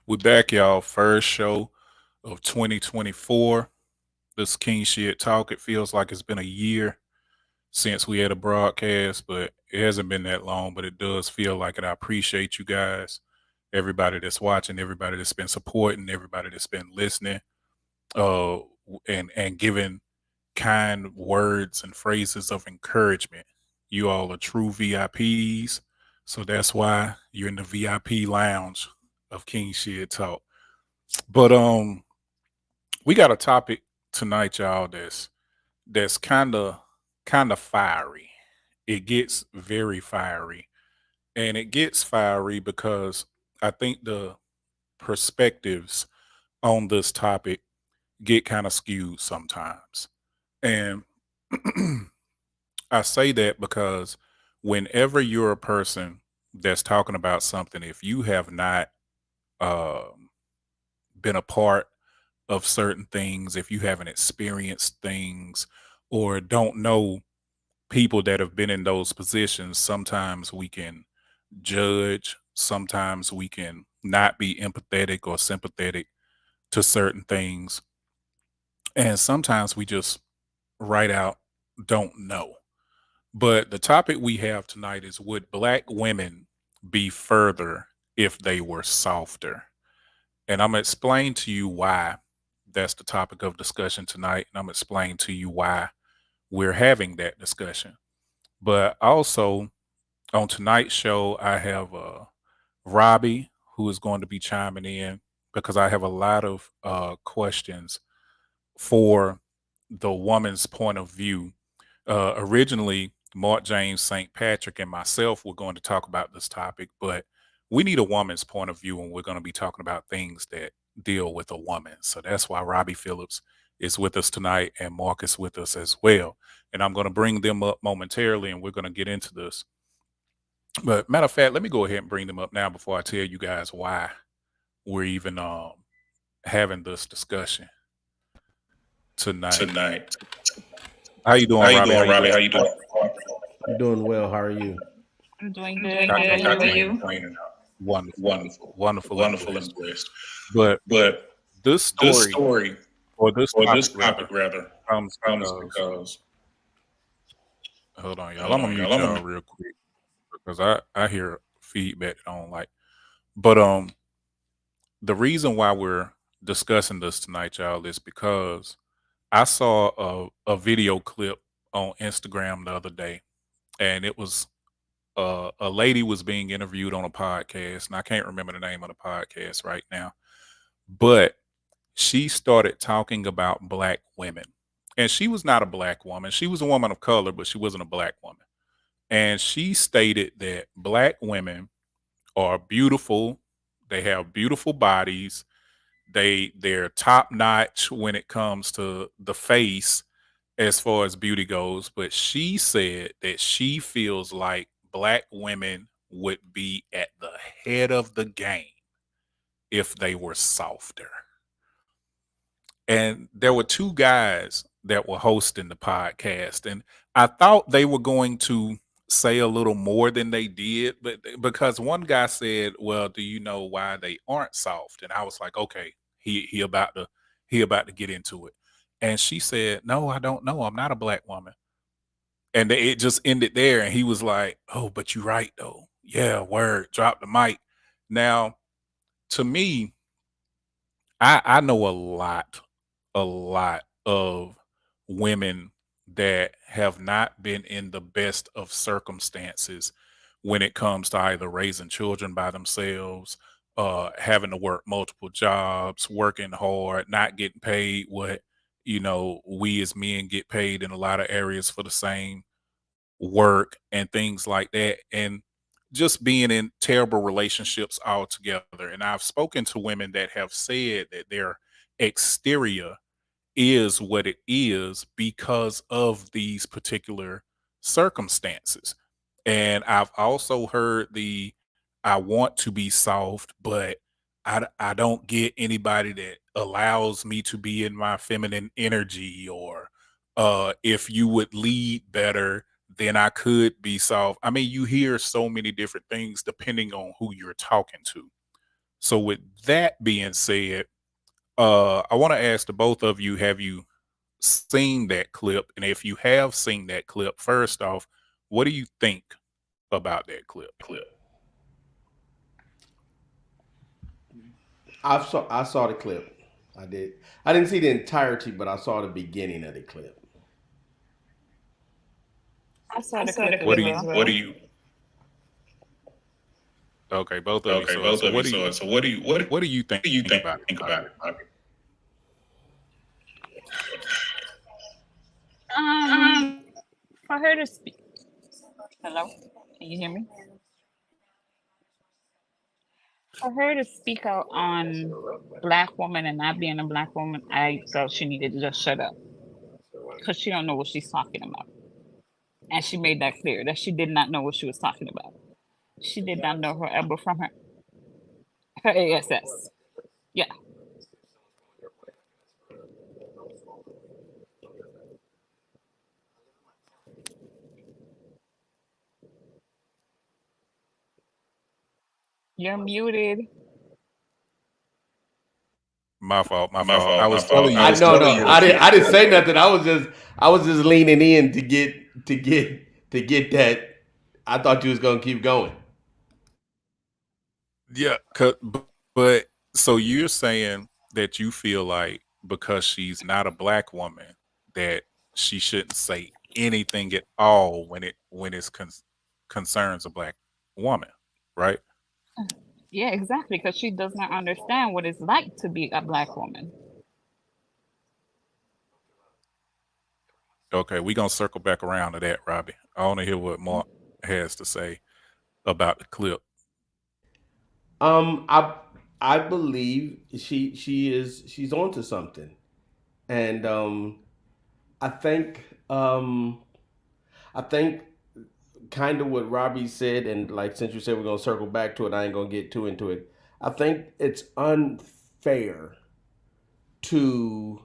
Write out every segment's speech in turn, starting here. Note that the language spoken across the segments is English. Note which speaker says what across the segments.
Speaker 1: We're back, y'all. First show of 2024. This King Shit Talk. It feels like it's been a year since we had a broadcast, but it hasn't been that long, but it does feel like it. I appreciate you guys, everybody that's watching, everybody that's been supporting, everybody that's been listening, uh, and giving kind words and phrases of encouragement. You all are true VIPs, so that's why you're in the VIP lounge of King Shit Talk. But we got a topic tonight, y'all. That's kind of fiery. It gets very fiery, and it gets fiery because I think the perspectives on this topic get kind of skewed sometimes. And I say that because whenever you're a person that's talking about something, if you have not um, been a part of certain things, if you haven't experienced things or don't know people that have been in those positions, sometimes we can judge, sometimes we can not be empathetic or sympathetic to certain things. And sometimes we just right out don't know. But the topic we have tonight is, would black women be further if they were softer? And I'm going to explain to you why that's the topic of discussion tonight. And I'm going to explain to you why we're having that discussion. But also on tonight's show, I have Robbie, who is going to be chiming in because I have a lot of questions for the woman's point of view. Originally, Mark James St. Patrick and myself were going to talk about this topic, but we need a woman's point of view, and we're going to be talking about things that deal with a woman. So that's why Robbie Phillips is with us tonight, and Mark is with us as well. And I'm going to bring them up momentarily, and we're going to get into this. But matter of fact, let me go ahead and bring them up now before I tell you guys why we're even having this discussion tonight.
Speaker 2: Tonight.
Speaker 1: How you doing,
Speaker 2: How you
Speaker 1: Robbie? How
Speaker 2: doing,
Speaker 1: you
Speaker 2: Robbie?
Speaker 1: doing?
Speaker 2: How you doing?
Speaker 3: I'm doing well. How are you?
Speaker 4: I'm doing
Speaker 2: I'm
Speaker 4: good.
Speaker 2: doing
Speaker 4: How
Speaker 2: good.
Speaker 4: are
Speaker 2: I can't
Speaker 4: you?
Speaker 2: complain.
Speaker 1: Wonderful,
Speaker 2: Wonderful.
Speaker 1: wonderful, and
Speaker 2: Wonderful
Speaker 1: blessed.
Speaker 2: and blessed.
Speaker 1: But
Speaker 2: But
Speaker 1: this
Speaker 2: this
Speaker 1: story,
Speaker 2: story,
Speaker 1: or this
Speaker 2: or
Speaker 1: topic
Speaker 2: this topic
Speaker 1: rather,
Speaker 2: rather,
Speaker 1: comes
Speaker 2: comes
Speaker 1: because
Speaker 2: because
Speaker 1: hold on, y'all.
Speaker 2: hold
Speaker 1: I'm gonna
Speaker 2: on, y'all.
Speaker 1: mute y'all real quick because I hear feedback that I don't like. But the reason why we're discussing this tonight, y'all, is because I saw a video clip on Instagram the other day, and it was a lady was being interviewed on a podcast, and I can't remember the name of the podcast right now, but she started talking about black women. And she was not a black woman. She was a woman of color, but she wasn't a black woman. And she stated that black women are beautiful. They have beautiful bodies. They're top notch when it comes to the face as far as beauty goes. But she said that she feels like black women would be at the head of the game if they were softer. And there were two guys that were hosting the podcast, and I thought they were going to say a little more than they did, but because one guy said, well, do you know why they aren't soft? And I was like, okay, he about to get into it. And she said, no, I don't know, I'm not a black woman. And it just ended there, and he was like, oh, but you're right though, yeah, word, drop the mic. Now, to me, I know a lot of women that have not been in the best of circumstances when it comes to either raising children by themselves, having to work multiple jobs, working hard, not getting paid what we as men get paid in a lot of areas for the same work and things like that, and just being in terrible relationships altogether. And I've spoken to women that have said that their exterior is what it is because of these particular circumstances. And I've also heard I want to be soft, but I don't get anybody that allows me to be in my feminine energy, or if you would lead better, then I could be soft. I mean, you hear so many different things depending on who you're talking to. So with that being said, I want to ask the both of you, have you seen that clip? And if you have seen that clip, first off, what do you think about that clip?
Speaker 3: I saw the clip. I did. I didn't see the entirety, but I saw the beginning of the clip.
Speaker 2: I saw the
Speaker 4: saw the
Speaker 2: clip
Speaker 4: clip
Speaker 2: as
Speaker 4: as
Speaker 2: well.
Speaker 1: What do you Okay, both of you saw it. So what do you think about it, Bobby?
Speaker 2: For her to speak. Hello, can you hear me? For her to speak out on black woman and not being a black woman, I felt she needed to just shut up because she don't know what she's talking about, and she made that clear that she did not know what she was talking about. She did not know her elbow from her ASS. Yeah. You're muted.
Speaker 1: My fault. I was telling you.
Speaker 3: I I didn't say nothing. I was just leaning in to get that. I thought you was gonna keep going.
Speaker 1: Yeah, but so you're saying that you feel like because she's not a black woman that she shouldn't say anything at all when it's concerns a black woman, right?
Speaker 2: Yeah, exactly, because she does not understand what it's like to be a black woman.
Speaker 1: Okay, we're gonna circle back around to that, Robbie. I want to hear what Mark has to say about the clip.
Speaker 3: I believe she's onto something, and I think I think kind of what Robbie said, and like since you said we're gonna circle back to it, I ain't gonna get too into it. I think it's unfair to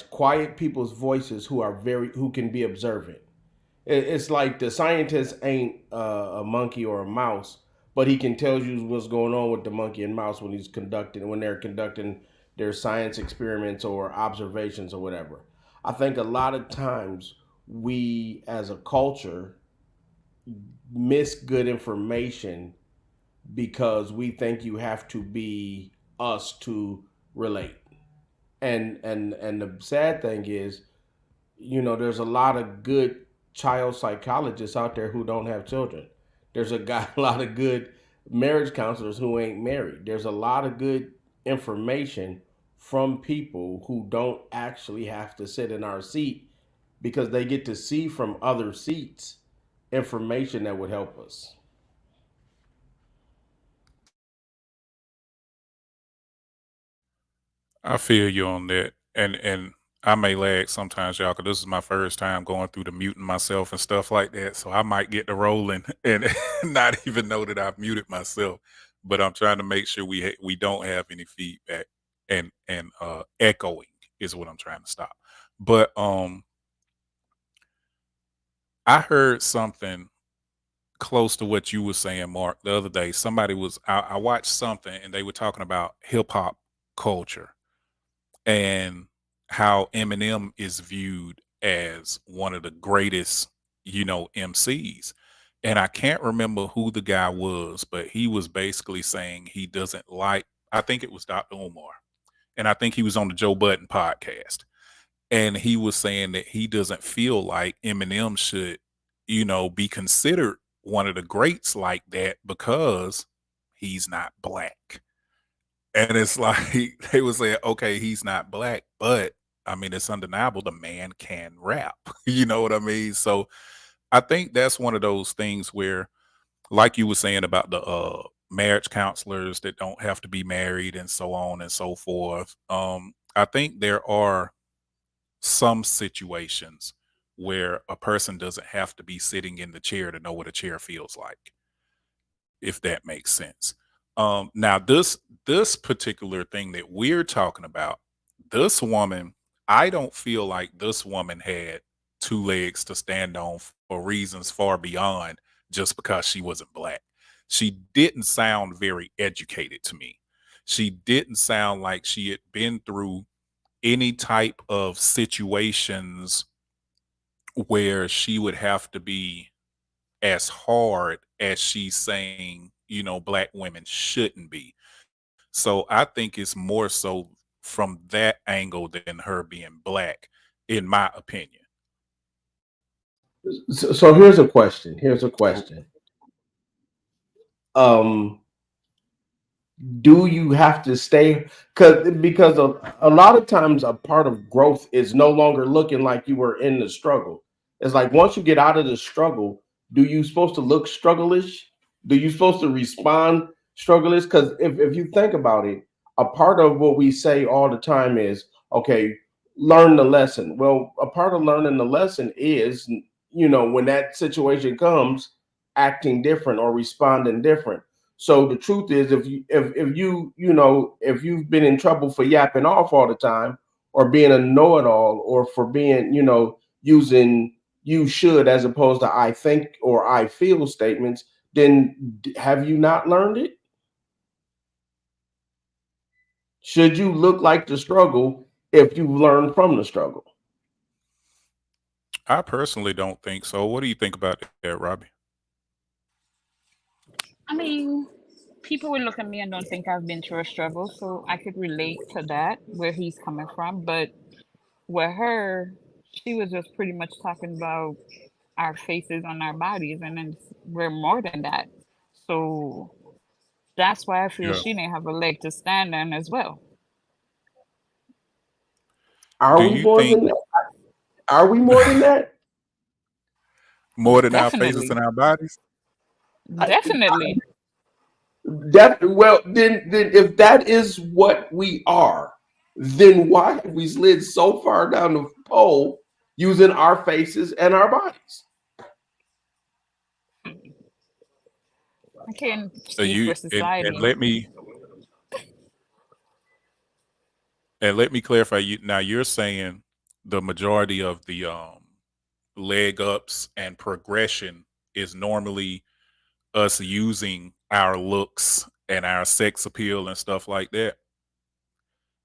Speaker 3: quiet people's voices who can be observant. It's like the scientist ain't a monkey or a mouse, but he can tell you what's going on with the monkey and mouse when they're conducting their science experiments or observations or whatever. I think a lot of times we as a culture miss good information because we think you have to be us to relate. And the sad thing is, there's a lot of good child psychologists out there who don't have children. There's a lot of good marriage counselors who ain't married. There's a lot of good information from people who don't actually have to sit in our seat because they get to see from other seats information that would help us.
Speaker 1: I feel you on that, and I may lag sometimes, y'all, because this is my first time going through the muting myself and stuff like that. So I might get the rolling and not even know that I've muted myself. But I'm trying to make sure we don't have any feedback and echoing is what I'm trying to stop. But I heard something close to what you were saying, Mark, the other day. I watched something and they were talking about hip hop culture and how Eminem is viewed as one of the greatest, MCs. And I can't remember who the guy was, but he was basically saying he doesn't like, I think it was Dr. Omar. And I think he was on the Joe Budden podcast. And he was saying that he doesn't feel like Eminem should, be considered one of the greats like that because he's not black. And it's like they would say, okay, he's not black, but I mean, it's undeniable the man can rap. You know what I mean? So I think that's one of those things where, like you were saying about the marriage counselors that don't have to be married and so on and so forth. I think there are some situations where a person doesn't have to be sitting in the chair to know what a chair feels like, if that makes sense. Now this particular thing that we're talking about, this woman, I don't feel like this woman had two legs to stand on for reasons far beyond just because she wasn't black. she didn't sound very educated to me. She didn't sound like she had been through any type of situations where she would have to be as hard as she's saying, black women shouldn't be. So I think it's more so from that angle than her being black, in my opinion.
Speaker 3: So here's a question. Here's a question. Do you have to stay? Because a lot of times a part of growth is no longer looking like you were in the struggle. It's like once you get out of the struggle, do you supposed to look struggle-ish? Do you supposed to respond struggle-ish? Because if you think about it, a part of what we say all the time is, okay, learn the lesson. Well, a part of learning the lesson is, when that situation comes, acting different or responding different. So the truth is, if you've been in trouble for yapping off all the time, or being a know-it-all, or for being, using "you should" as opposed to "I think" or "I feel" statements, then have you not learned it? Should you look like the struggle if you've learned from the struggle?
Speaker 1: I personally don't think so. What do you think about that, Robbie?
Speaker 2: I mean, people will look at me and don't think I've been through a struggle, so I could relate to that where he's coming from. But with her, she was just pretty much talking about our faces on our bodies, and then we're more than that. So that's why I feel
Speaker 1: Yeah.
Speaker 2: she didn't have a leg to stand on as well.
Speaker 3: Are
Speaker 1: Do
Speaker 3: we
Speaker 1: you
Speaker 3: more
Speaker 1: think
Speaker 3: than that? Are we more than that?
Speaker 1: more than our faces
Speaker 2: Definitely,
Speaker 1: and our bodies?
Speaker 3: I,
Speaker 2: definitely.
Speaker 3: well, then if that is what we are, then why have we slid so far down the pole using our faces and our bodies?
Speaker 2: I can't
Speaker 1: So
Speaker 2: speak
Speaker 1: you
Speaker 2: for
Speaker 1: and
Speaker 2: society.
Speaker 1: let me clarify. You now you're saying the majority of the leg ups and progression is normally us using our looks and our sex appeal and stuff like that.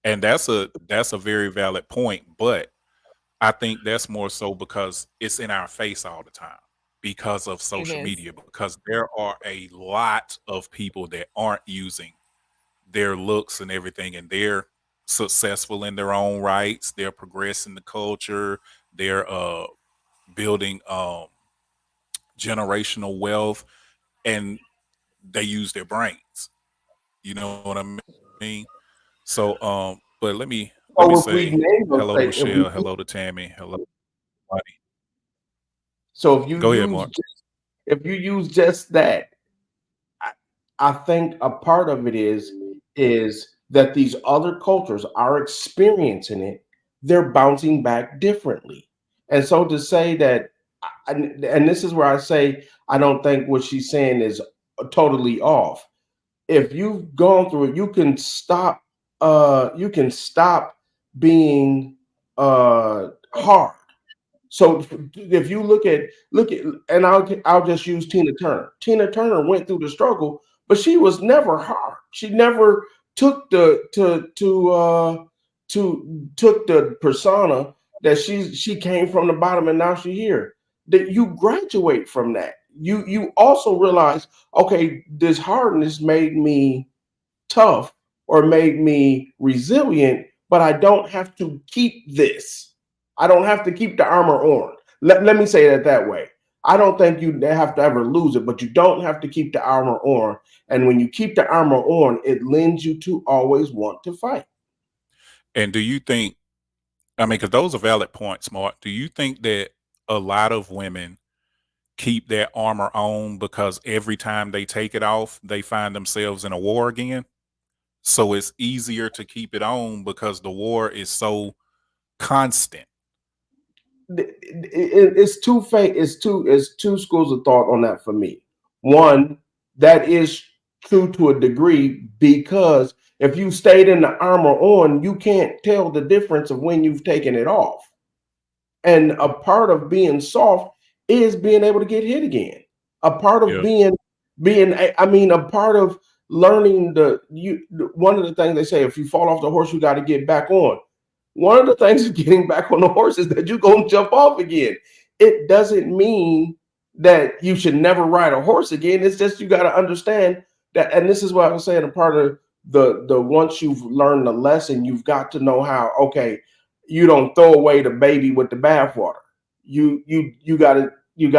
Speaker 1: And that's a very valid point, but I think that's more so because it's in our face all the time because of
Speaker 2: It
Speaker 1: social
Speaker 2: is.
Speaker 1: media, because there are a lot of people that aren't using their looks and everything, and they're successful in their own rights. They're progressing the culture. They're building generational wealth, and they use their brains. You know what I mean? So, but let me
Speaker 3: So if we
Speaker 1: say
Speaker 3: name those,
Speaker 1: hello to Michelle, hello to Tammy, hello, buddy.
Speaker 3: so
Speaker 1: Go ahead, Mark.
Speaker 3: if you use just that, I, I think a part of it is that these other cultures are experiencing it. They're bouncing back differently, and so to say that, and this is where I say I don't think what she's saying is totally off. If you've gone through it, you can stop being hard. So if you look at, and I'll just use Tina Turner. Tina Turner went through the struggle, but she was never hard. She never took the took the persona that she came from the bottom and now she here. That you graduate from that. You also realize, okay, this hardness made me tough or made me resilient, but I don't have to keep this. I don't have to keep the armor on. Let me say that that way. I don't think you have to ever lose it, but you don't have to keep the armor on. And when you keep the armor on, it lends you to always want to fight.
Speaker 1: And do you think, I mean, because those are valid points, Mark. Do you think that a lot of women keep their armor on because every time they take it off, they find themselves in a war again? So it's easier to keep it on because the war is so constant.
Speaker 3: It's two schools of thought on that for me. One, that is true to a degree, because if you stayed in the armor on, you can't tell the difference of when you've taken it off. And a part of being soft is being able to get hit again. A part of
Speaker 1: Yeah.
Speaker 3: being I mean, a part of learning one of the things they say, if you fall off the horse, you got to get back on. One of the things of getting back on the horse is that you're going to jump off again. It doesn't mean that you should never ride a horse again. It's just you got to understand that, and this is what I was saying. A part of the once you've learned the lesson, you've got to know how. Okay, you don't throw away the baby with the bathwater. You got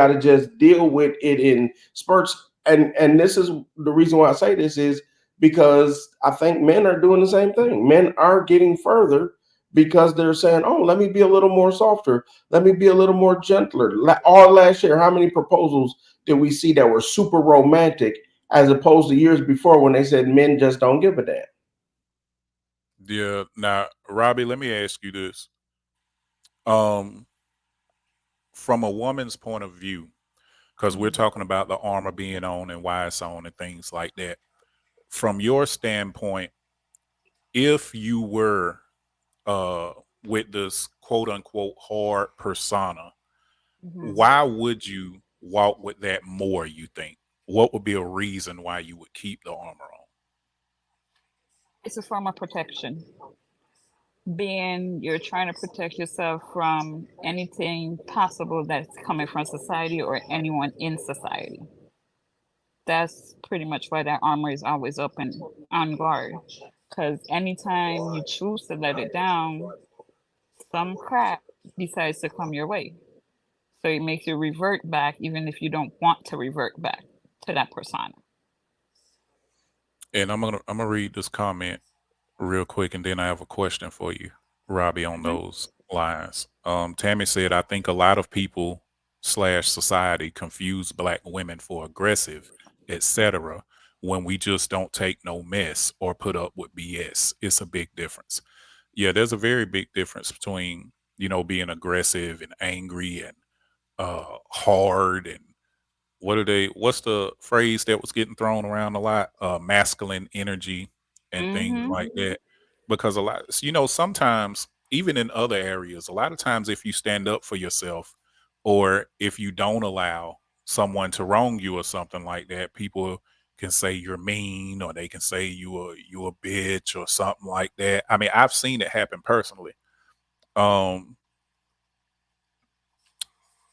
Speaker 3: to just deal with it in spurts. And this is the reason why I say this is because I think men are doing the same thing. Men are getting further because they're saying, "Oh, let me be a little more softer. Let me be a little more gentler." All last year, how many proposals did we see that were super romantic, as opposed to years before when they said men just don't give a damn?
Speaker 1: Yeah. Now, Robbie, let me ask you this. Um, from a woman's point of view, because we're talking about the armor being on and why it's on and things like that. From your standpoint, if you were uh with this quote unquote hard persona,
Speaker 2: Hmm.
Speaker 1: why would you walk with that more, you think? What would be a reason why you would keep the armor on?
Speaker 2: It's a form of protection. Being you're trying to protect yourself from anything possible that's coming from society or anyone in society. That's pretty much why that armor is always up and on guard. Because anytime you choose to let it down, some crap decides to come your way. So it makes you revert back, even if you don't want to revert back to that persona.
Speaker 1: And I'm gonna read this comment real quick, and then I have a question for you, Robbie, on
Speaker 2: Hmm.
Speaker 1: those lines. Tammy said, "I think a lot of people slash society confuse black women for aggressive, etc. When we just don't take no mess or put up with BS. It's a big difference." Yeah, there's a very big difference between being aggressive and angry and hard and what's the phrase that was getting thrown around a lot? Masculine energy and things
Speaker 2: Hmm.
Speaker 1: like that. Because a lot, sometimes even in other areas, a lot of times if you stand up for yourself or if you don't allow someone to wrong you or something like that, people can say you're mean or they can say you a bitch or something like that. I mean, I've seen it happen personally. Um,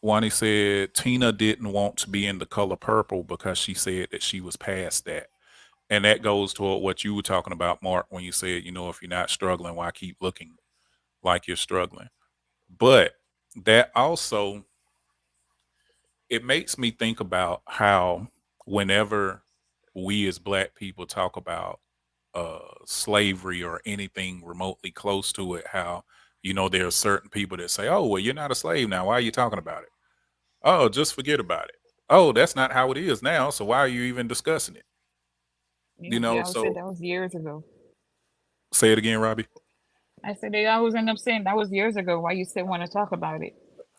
Speaker 1: Wani said Tina didn't want to be in The Color Purple because she said that she was past that. And that goes toward what you were talking about, Mark, when you said, if you're not struggling, why keep looking like you're struggling? But that also, it makes me think about how whenever we as black people talk about slavery or anything remotely close to it, how, there are certain people that say, oh, well, you're not a slave now. Why are you talking about it? Oh, just forget about it. Oh, that's not how it is now. So why are you even discussing it?
Speaker 2: Yeah, they always said
Speaker 1: So
Speaker 2: that was years ago.
Speaker 1: say it again, Robbie.
Speaker 2: I said they always end up saying that was years ago. Why you still want to talk about it?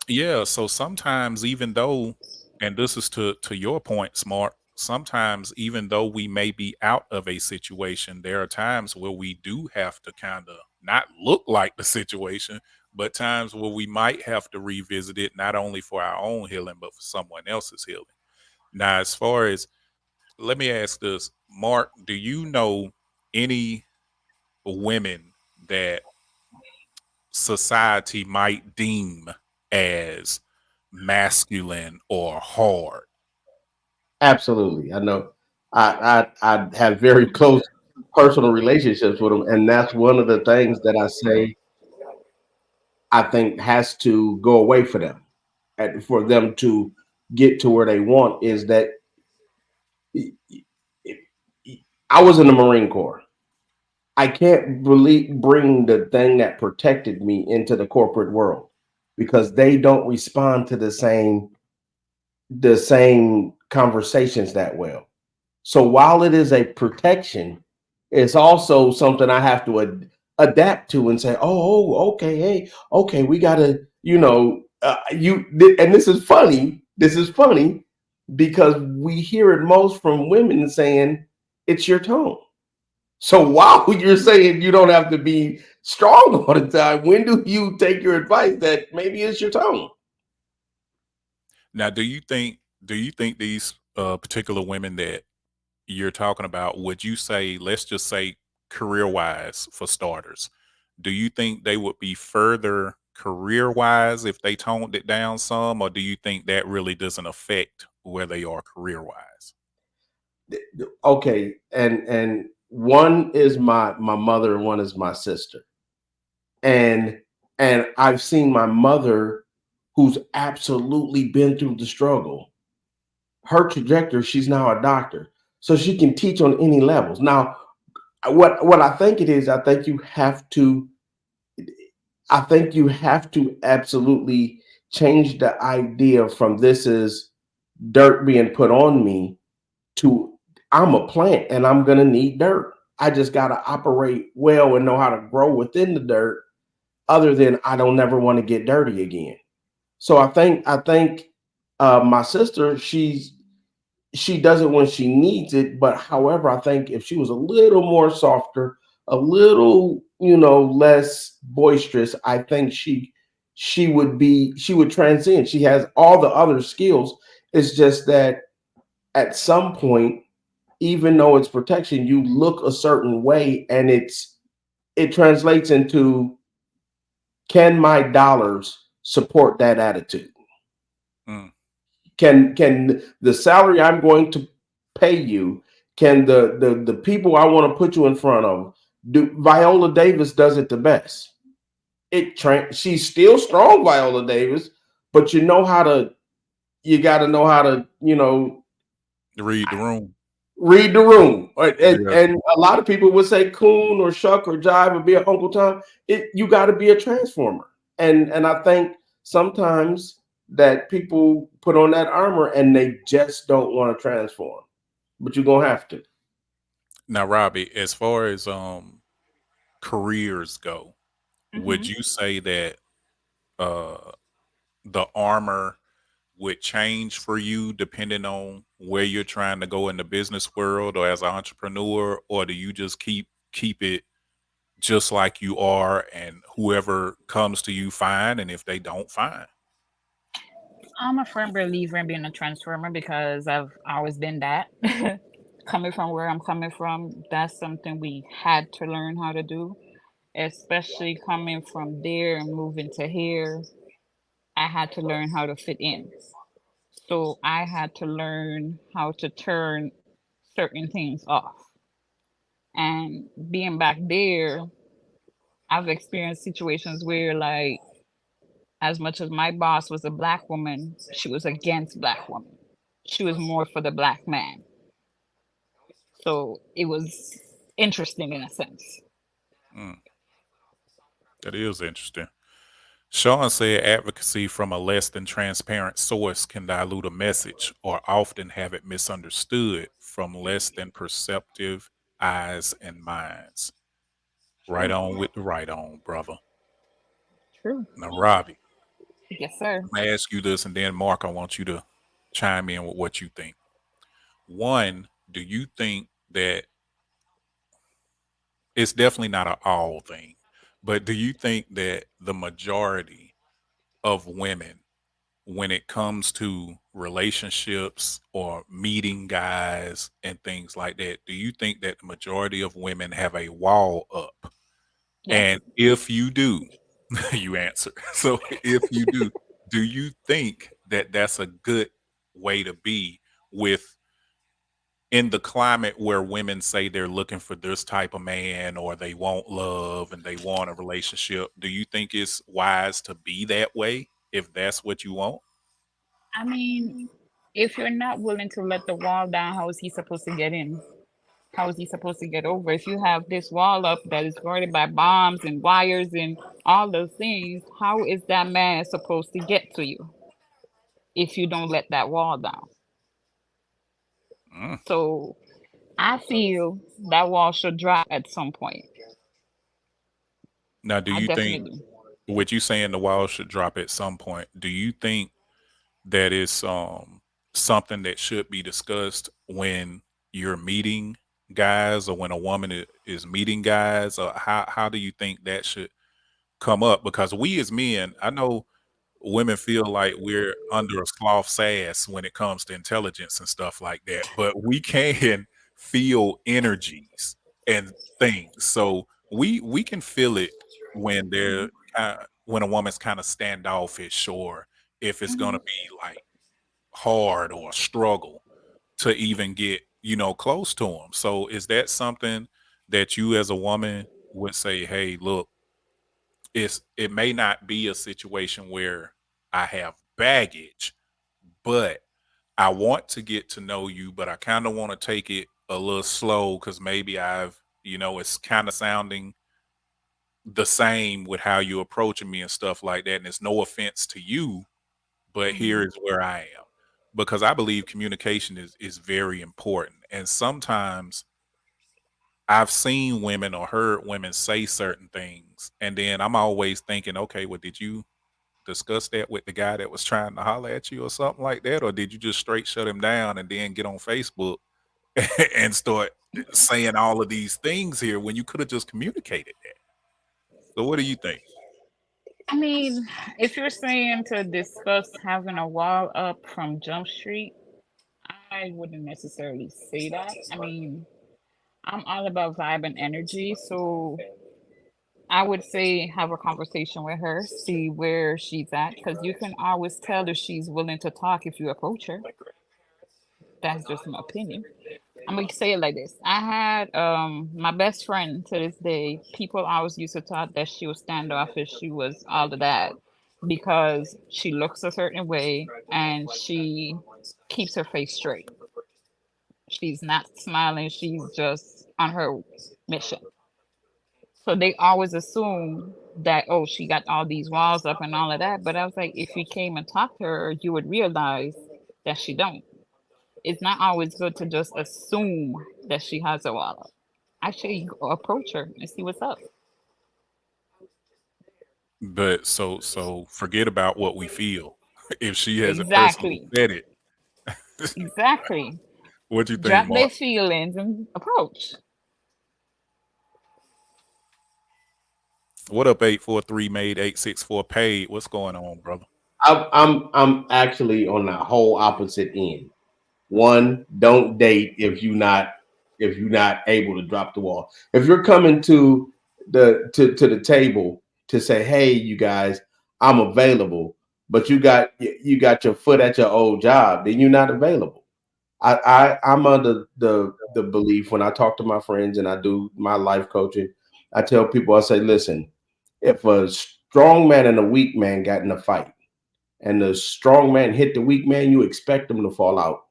Speaker 1: Yeah. So sometimes, even though, and this is to your point, Smart, sometimes even though we may be out of a situation, there are times where we do have to kind of not look like the situation, but times where we might have to revisit it, not only for our own healing, but for someone else's healing. Now, as far as let me ask this, Mark, do you know any women that society might deem as masculine or hard?
Speaker 3: Absolutely. I know. I have very close personal relationships with them, and that's one of the things that I say I think has to go away for them, and for them to get to where they want is that I was in the Marine Corps. I can't really bring the thing that protected me into the corporate world because they don't respond to the same conversations that well. So while it is a protection, it's also something I have to adapt to and say, "Oh, okay, hey, okay, we gotta, and this is funny. This is funny because we hear it most from women saying it's your tone. So while you're saying you don't have to be strong all the time, when do you take your advice that maybe it's your tone?"
Speaker 1: Now, do you think these particular women that you're talking about, would you say, let's just say career wise for starters, do you think they would be further career wise if they toned it down some, or do you think that really doesn't affect where they are career wise?
Speaker 3: Okay, and one is my mother and one is my sister. And I've seen my mother, who's absolutely been through the struggle. Her trajectory, she's now a doctor. So she can teach on any levels. Now, what I think it is, I think you have to absolutely change the idea from this is dirt being put on me to I'm a plant and I'm gonna need dirt. I just gotta operate well and know how to grow within the dirt, other than I don't never want to get dirty again. So I think my sister, she does it when she needs it, but however, I think if she was a little more softer, a little, less boisterous, I think she would transcend. She has all the other skills. It's just that at some point, even though it's protection, you look a certain way, and it translates into, can my dollars support that attitude?
Speaker 1: Mm.
Speaker 3: Can the salary I'm going to pay you, can the people I want to put you in front of do? Viola Davis does it the best. She's still strong, Viola Davis, but you got to know how to,
Speaker 1: Read the room.
Speaker 3: read the room. And,
Speaker 1: Yeah.
Speaker 3: and a lot of people would say coon or shuck or jive or be an Uncle Tom. You got to be a transformer. And I think sometimes that people put on that armor and they just don't want to transform. But you're gonna have to.
Speaker 1: Now, Robbie, as far as careers go, would
Speaker 2: Hmm.
Speaker 1: you say that uh the armor would change for you depending on where you're trying to go in the business world or as an entrepreneur, or do you just keep it just like you are, and whoever comes to you fine, and if they don't, fine?
Speaker 2: I'm a firm believer in being a transformer because I've always been that. Coming from where I'm coming from, that's something we had to learn how to do, especially coming from there and moving to here. I had to learn how to fit in. So I had to learn how to turn certain things off. And being back there, I've experienced situations where, like, as much as my boss was a black woman, she was against black women. She was more for the black man. So it was interesting in a sense.
Speaker 1: Mm, that is interesting. Sean said advocacy from a less than transparent source can dilute a message or often have it misunderstood from less than perceptive eyes and minds. Right
Speaker 2: True.
Speaker 1: on with the right on, brother.
Speaker 2: True.
Speaker 1: Now, Robbie,
Speaker 2: Yes, sir.
Speaker 1: I'm gonna ask you this, and then Mark, I want you to chime in with what you think. One, do you think that it's definitely not an all thing, but do you think that the majority of women, when it comes to relationships or meeting guys and things like that, do you think that the majority of women have a wall up? And
Speaker 2: Yes.
Speaker 1: if you do, you answer. So if you do you think that that's a good way to be with in the climate where women say they're looking for this type of man or they want love and they want a relationship? Do you think it's wise to be that way if that's what you want?
Speaker 2: I mean, if you're not willing to let the wall down, how is he supposed to get in? How is he supposed to get over? If you have this wall up that is guarded by bombs and wires and all those things, how is that man supposed to get to you if you don't let that wall down?
Speaker 1: Mm.
Speaker 2: So I feel that wall should drop at some point.
Speaker 1: Now, do
Speaker 2: I
Speaker 1: you think,
Speaker 2: definitely do.
Speaker 1: with you saying the wall should drop at some point, do you think that is something that should be discussed when you're meeting guys or when a woman is meeting guys, or how do you think that should come up? Because we as men, I know women feel like we're under a sloth's ass when it comes to intelligence and stuff like that, but we can feel energies and things. So we can feel it when
Speaker 2: Mhm.
Speaker 1: when a woman's kind of standoffish, or if it's gonna
Speaker 2: Mhm.
Speaker 1: be like hard or a struggle to even get, close to them. So is that something that you as a woman would say, hey, look, it may not be a situation where I have baggage, but I want to get to know you, but I kind of want to take it a little slow because maybe it's kind of sounding the same with how you approaching me and stuff like that. And it's no offense to you, but here
Speaker 2: Mhm.
Speaker 1: is where I am. Because I believe communication is very important. And sometimes I've seen women or heard women say certain things, and then I'm always thinking, okay, well, did you discuss that with the guy that was trying to holler at you or something like that? Or did you just straight shut him down and then get on Facebook and start saying all of these things here when you could have just communicated that? So what do you think?
Speaker 2: I mean, if you're saying to discuss having a wall up from Jump Street, I wouldn't necessarily say that. I mean, I'm all about vibe and energy, so I would say have a conversation with her, see where she's at, because you can always tell if she's willing to talk if you approach her. That's just my opinion. I'm gonna say it like this. I had my best friend to this day. People always used to talk that she was standoffish. She was all of that because she looks a certain way and she keeps her face straight. She's not smiling. She's just on her mission. So they always assume that, oh, she got all these walls up and all of that. But I was like, if you came and talked to her, you would realize that she don't. It's not always good to just assume that she has a wall up. Actually, go approach her and see what's up.
Speaker 1: But so forget about what we feel. If she hasn't personally
Speaker 2: Exactly.
Speaker 1: said it,
Speaker 2: Exactly.
Speaker 1: what you think,
Speaker 2: Drop their
Speaker 1: Mark?
Speaker 2: feelings and approach.
Speaker 1: What up, 843 made 864 paid? What's going on, brother?
Speaker 3: I'm actually on the whole opposite end. One, don't date if you're not able to drop the wall. If you're coming to the table to say, hey, you guys, I'm available, but you got your foot at your old job, then you're not available. I'm under the belief when I talk to my friends and I do my life coaching, I tell people, I say, listen, if a strong man and a weak man got in a fight and the strong man hit the weak man, you expect him to fall out.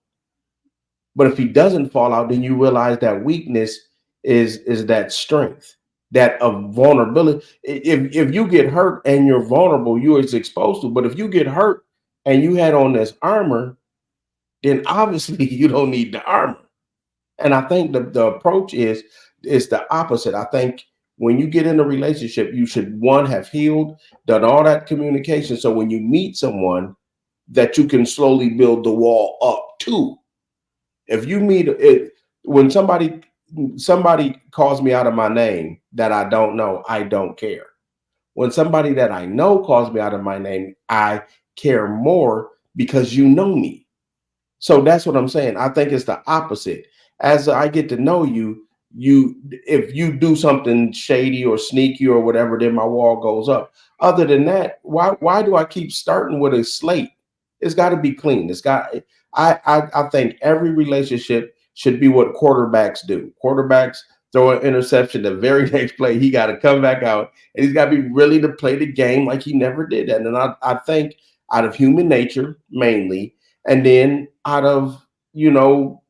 Speaker 3: But if he doesn't fall out, then you realize that weakness is that strength, that of vulnerability. If you get hurt and you're vulnerable, you're exposed to. But if you get hurt and you had on this armor, then obviously you don't need the armor. And I think the approach is the opposite. I think when you get in a relationship, you should one have healed, done all that communication. So when you meet someone, that you can slowly build the wall up to. If you meet it when somebody calls me out of my name that I don't know, I don't care. When somebody that I know calls me out of my name, I care more because you know me. So that's what I'm saying. I think it's the opposite. As I get to know you, you if you do something shady or sneaky or whatever, then my wall goes up. Other than that, why do I keep starting with a slate? It's got to be clean. I think every relationship should be what quarterbacks do. Quarterbacks throw an interception the very next play. He got to come back out and he's got to be really to play the game like he never did that. And I think out of human nature mainly, and then out of you know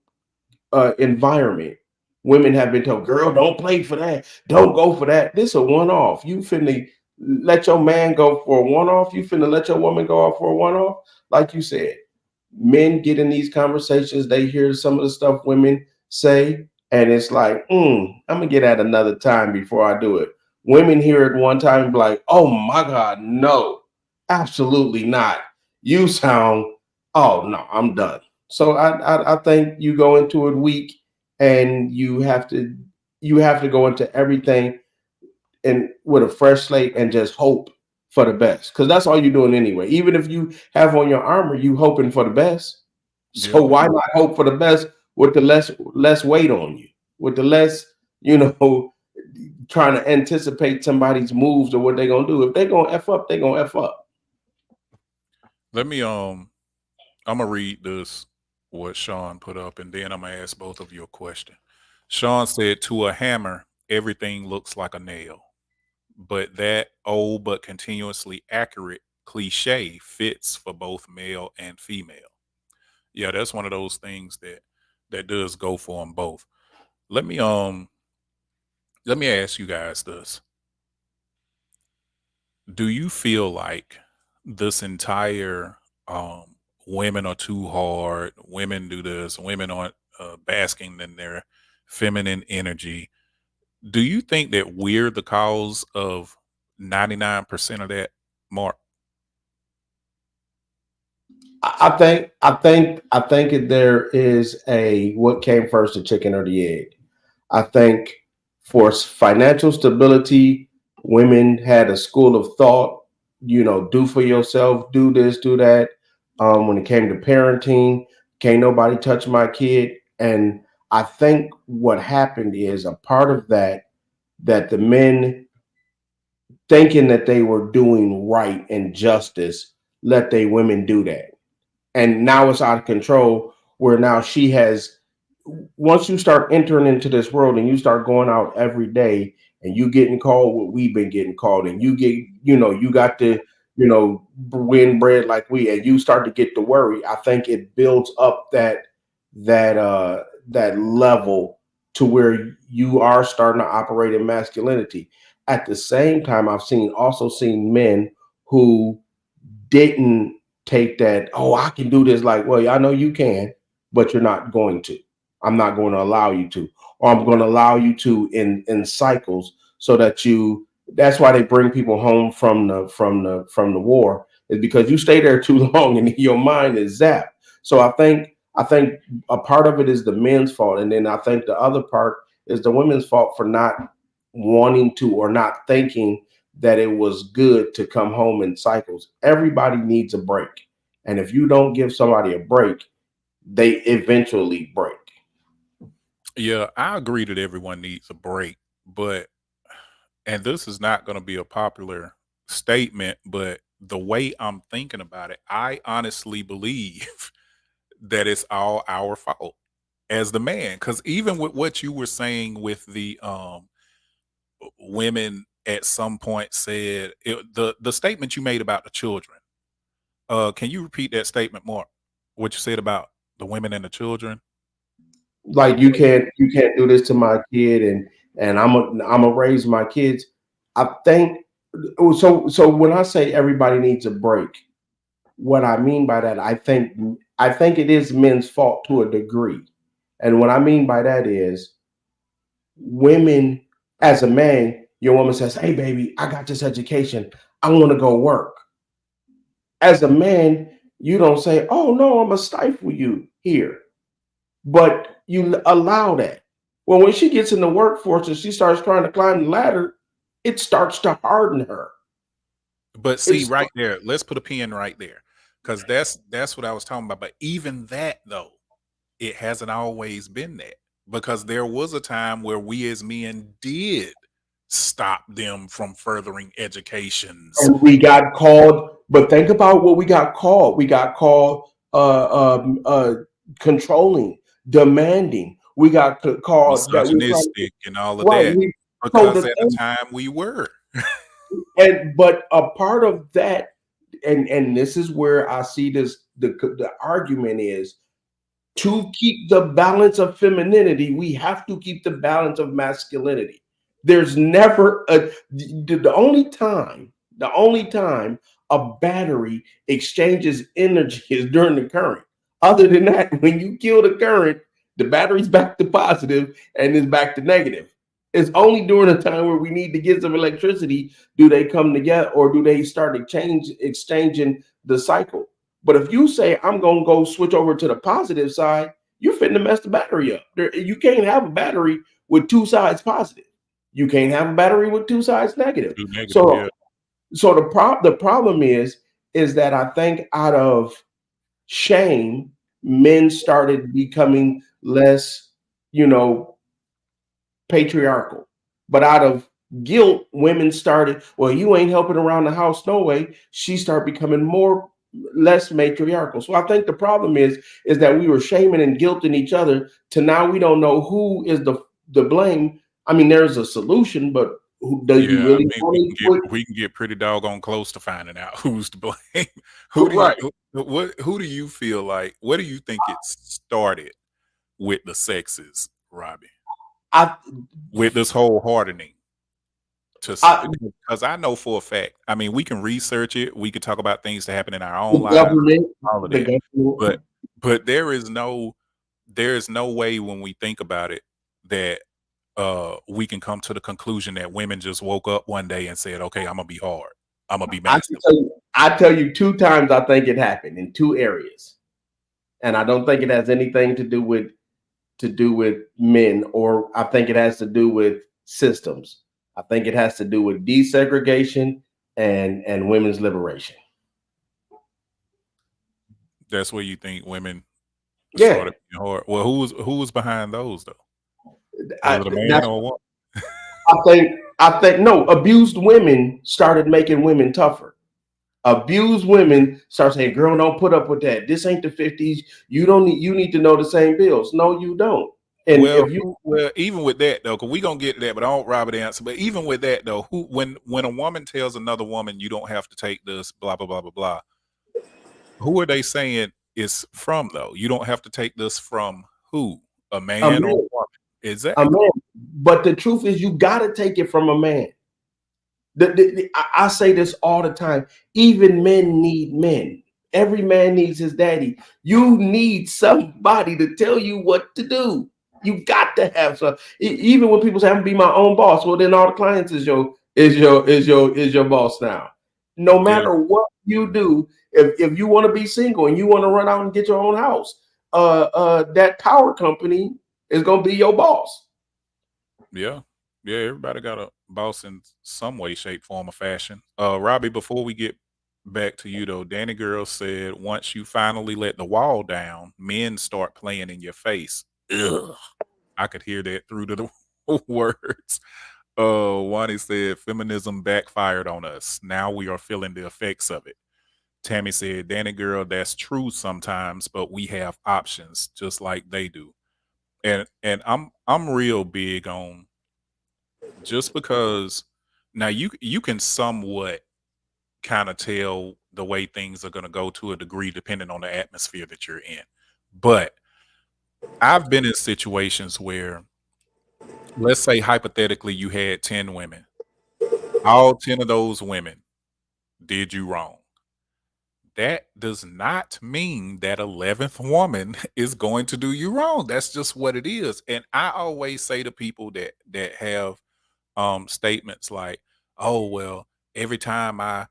Speaker 3: environment. Women have been told, "Girl, don't play for that. Don't go for that. This a one off. You finna let your man go for a one off. You finna let your woman go off for a one off." Like you said, men get in these conversations. They hear some of the stuff women say, and it's like, I'm gonna get at another time before I do it. Women hear it one time and be like, "Oh my God, no, absolutely not. You sound, oh no, I'm done." So I think you go into it weak, and you have to go into everything and with a fresh slate and just hope for the best, because that's all you're doing anyway. Even if you have on your armor, you hoping for the best. So
Speaker 1: Yep.
Speaker 3: why not hope for the best with the less weight on you, with the less, trying to anticipate somebody's moves or what they're gonna do. If they're gonna F up, they're gonna F up.
Speaker 1: Let me I'm gonna read this what Sean put up, and then I'm gonna ask both of you a question. Sean said, "To a hammer, everything looks like a nail, but that old but continuously accurate cliche fits for both male and female." Yeah, that's one of those things that does go for them both. Let me ask you guys this. Do you feel like this entire women are too hard, women do this, women aren't basking in their feminine energy? Do you think that we're the cause of 99% of that, Mark?
Speaker 3: I think there is a what came first, the chicken or the egg. I think for financial stability, women had a school of thought, do for yourself, do this, do that. When it came to parenting, can't nobody touch my kid. And I think what happened is a part of that the men thinking that they were doing right and justice let they women do that. And now it's out of control where now she has, once you start entering into this world and you start going out every day and you getting called what we've been getting called, and you get, you got to, win bread like we, and you start to get to worry. I think it builds up that level to where you are starting to operate in masculinity. At the same time, I've also seen men who didn't take that, oh, I can do this. Like, well, I know you can, but you're not going to. I'm not going to allow you to, or I'm going to allow you to in cycles, so that that's why they bring people home from the war, is because you stay there too long and your mind is zapped. So I think a part of it is the men's fault, and then I think the other part is the women's fault for not wanting to, or not thinking that it was good to come home in cycles. Everybody needs a break. And if you don't give somebody a break, they eventually break.
Speaker 1: Yeah, I agree that everyone needs a break, but and this is not going to be a popular statement, but the way I'm thinking about it, I honestly believe that it's all our fault as the man. Because even with what you were saying with the women at some point said the statement you made about the children. Can you repeat that statement more? What you said about the women and the children?
Speaker 3: Like, you can't do this to my kid, and I'm a raise my kids. I think so when I say everybody needs a break, what I mean by that, I think it is men's fault to a degree. And what I mean by that is, women, as a man, your woman says, "Hey baby, I got this education. I want to go work." As a man, you don't say, "Oh no, I'm gonna stifle you here." But you allow that. Well, when she gets in the workforce and she starts trying to climb the ladder, it starts to harden her.
Speaker 1: But see,
Speaker 3: It's
Speaker 1: right there, let's put a pin right there, because that's what I was talking about. But even that though, it hasn't always been that, because there was a time where we as men did stop them from furthering educations.
Speaker 3: and we got called, but think about what we got called. We got called controlling, demanding. We got called that we trying
Speaker 1: Misogynistic and all of
Speaker 3: right.
Speaker 1: that,
Speaker 3: So
Speaker 1: because
Speaker 3: the
Speaker 1: at the
Speaker 3: thing,
Speaker 1: time we were.
Speaker 3: but a part of that, and this is where I see this. The argument is, to keep the balance of femininity, we have to keep the balance of masculinity. There's never the only time a battery exchanges energy is during the current. Other than that, when you kill the current, the battery's back to positive and is back to negative. It's only during a time where we need to get some electricity do they come together, or do they start exchanging the cycle. But if you say, I'm gonna go switch over to the positive side, you're fitting to mess the battery up. You can't have a battery with two sides positive. You can't have a battery with two sides negative.
Speaker 1: Too negative,
Speaker 3: So
Speaker 1: yeah.
Speaker 3: So the problem is that I think out of shame, men started becoming less, you know, patriarchal. But out of guilt, women started, well, you ain't helping around the house no way. She started becoming less matriarchal. So I think the problem is that we were shaming and guilting each other to now we don't know who is the blame. I mean, there's a solution, but do you
Speaker 1: Yeah, I
Speaker 3: really
Speaker 1: mean,
Speaker 3: want to
Speaker 1: we can get pretty doggone close to finding out who's to blame.
Speaker 3: put right?
Speaker 1: Who do you feel like? What do you think it started with the sexes, Robbie?
Speaker 3: I
Speaker 1: With this whole hardening
Speaker 3: I
Speaker 1: because I know for a fact. I mean, we can research it. We could talk about things that happen in our
Speaker 3: the
Speaker 1: own lives,
Speaker 3: government,
Speaker 1: all of
Speaker 3: the
Speaker 1: that.
Speaker 3: government.
Speaker 1: But there is no way when we think about it that we can come to the conclusion that women just woke up one day and said, "Okay, I'm gonna be hard. I'm gonna be masculine."
Speaker 3: I tell you 2 times I think it happened in 2 areas, and I don't think it has anything to do with men, or I think it has to do with systems. I think it has to do with desegregation and women's liberation.
Speaker 1: That's where you think women
Speaker 3: Yeah,
Speaker 1: started being hard. Well, who was behind those though? Was it a man
Speaker 3: that's
Speaker 1: or a woman?
Speaker 3: I think no, abused women started making women tougher. Abused women start saying, "Girl, don't put up with that. This ain't the '50s. You need to know the same bills." No, you don't. And
Speaker 1: Well,
Speaker 3: if you
Speaker 1: even with that though, because we gonna get to that, but I don't Robert answer. But even with that though, when a woman tells another woman you don't have to take this, blah blah blah blah blah, who are they saying it's from though? You don't have to take this from who? A
Speaker 3: a
Speaker 1: man or
Speaker 3: man,
Speaker 1: a woman?
Speaker 3: a
Speaker 1: Exactly.
Speaker 3: man, but the truth is, you got to take it from a man. I say this all the time. Even men need men. Every man needs his daddy. You need somebody to tell you what to do. You got to have some. Even when people say I'm gonna be my own boss, well, then all the clients is your boss now. No
Speaker 1: Yeah.
Speaker 3: matter what you do, if you want to be single and you want to run out and get your own house, that power company is gonna be your boss.
Speaker 1: Yeah. Yeah. Everybody got a boss in some way, shape, form, or fashion. Robbie, before we get back to you though, Danny Girl said once you finally let the wall down, men start playing in your face. Ugh. I could hear that through to the words. Wani said feminism backfired on us. Now we are feeling the effects of it. Tammy said, Danny Girl, that's true sometimes, but we have options just like they do. And I'm real big on just because now you can somewhat kind of tell the way things are going to go to a degree depending on the atmosphere that you're in. But I've been in situations where, let's say hypothetically, you had 10 women. All 10 of those women did you wrong. That does not mean that 11th woman is going to do you wrong. That's just what it is. And I always say to people that have statements like, "Oh, well, every time I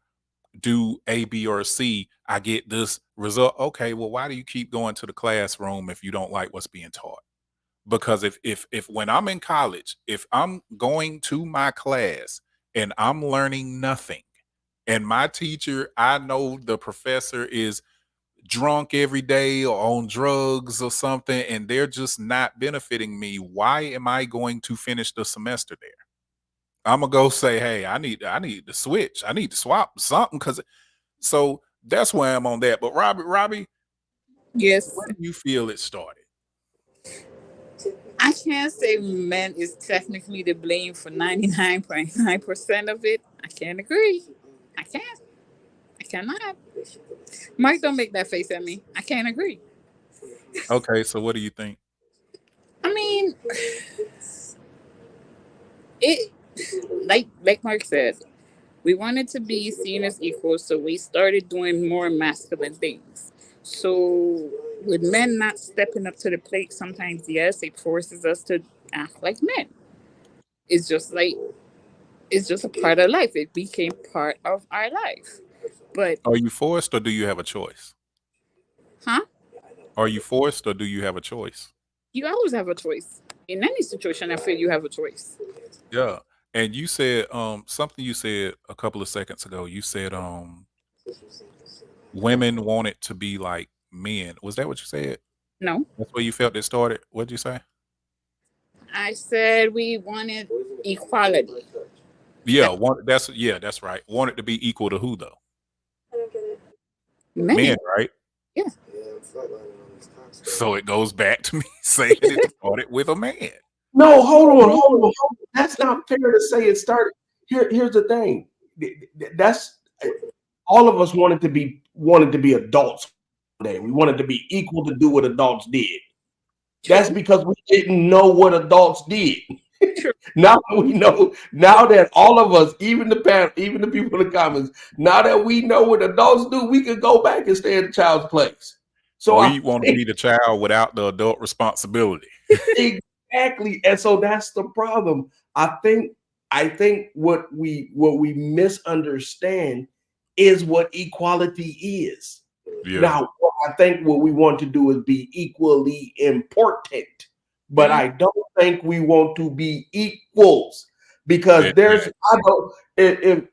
Speaker 1: do A, B, or C, I get this result." Okay, well, why do you keep going to the classroom if you don't like what's being taught? Because if when I'm in college, if I'm going to my class and I'm learning nothing, and my teacher, I know the professor is drunk every day or on drugs or something, and they're just not benefiting me, why am I going to finish the semester there? I'm gonna go say, hey, I need to switch. I need to swap something because so that's where I'm on that. But Robbie,
Speaker 2: Yes.
Speaker 1: where do you feel it started?
Speaker 2: I can't say men is technically to blame for 99.9% of it. I can't agree. I can't. I cannot. Mike, don't make that face at me. I can't agree.
Speaker 1: Okay, so what do you think?
Speaker 2: I mean, it like Mark said, we wanted to be seen as equals, so we started doing more masculine things. So with men not stepping up to the plate, sometimes yes, it forces us to act like men. It's just like it's just a part of life. It became part of our life. But
Speaker 1: Are you forced or do you have a choice?
Speaker 2: huh?
Speaker 1: Are you forced or do you have a choice?
Speaker 2: You always have a choice. In any situation, I feel you have a choice.
Speaker 1: Yeah. And you said something you said a couple of seconds ago. You said women want it to be like men. Was that what you said?
Speaker 2: No,
Speaker 1: That's where you felt it started. What'd you say?
Speaker 2: I said we wanted equality.
Speaker 1: Yeah, that's right. Want it to be equal to who though?
Speaker 2: Men.
Speaker 1: Men, right?
Speaker 2: Yeah.
Speaker 1: So it goes back to me saying it started with a man.
Speaker 3: No, hold on. That's not fair to say it started. Here's the thing. That's all of us wanted to be adults today. We wanted to be equal to do what adults did. That's because we didn't know what adults did. Now we know. Now that all of us, even the parents, even the people in the comments, now that we know what adults do, we can go back and stay in the child's place. So
Speaker 1: we want to be the child without the adult responsibility.
Speaker 3: Exactly, and so that's the problem. I think what we misunderstand is what equality is.
Speaker 1: Yeah.
Speaker 3: Now, I think what we want to do is be equally important, but I don't think we want to be equals because if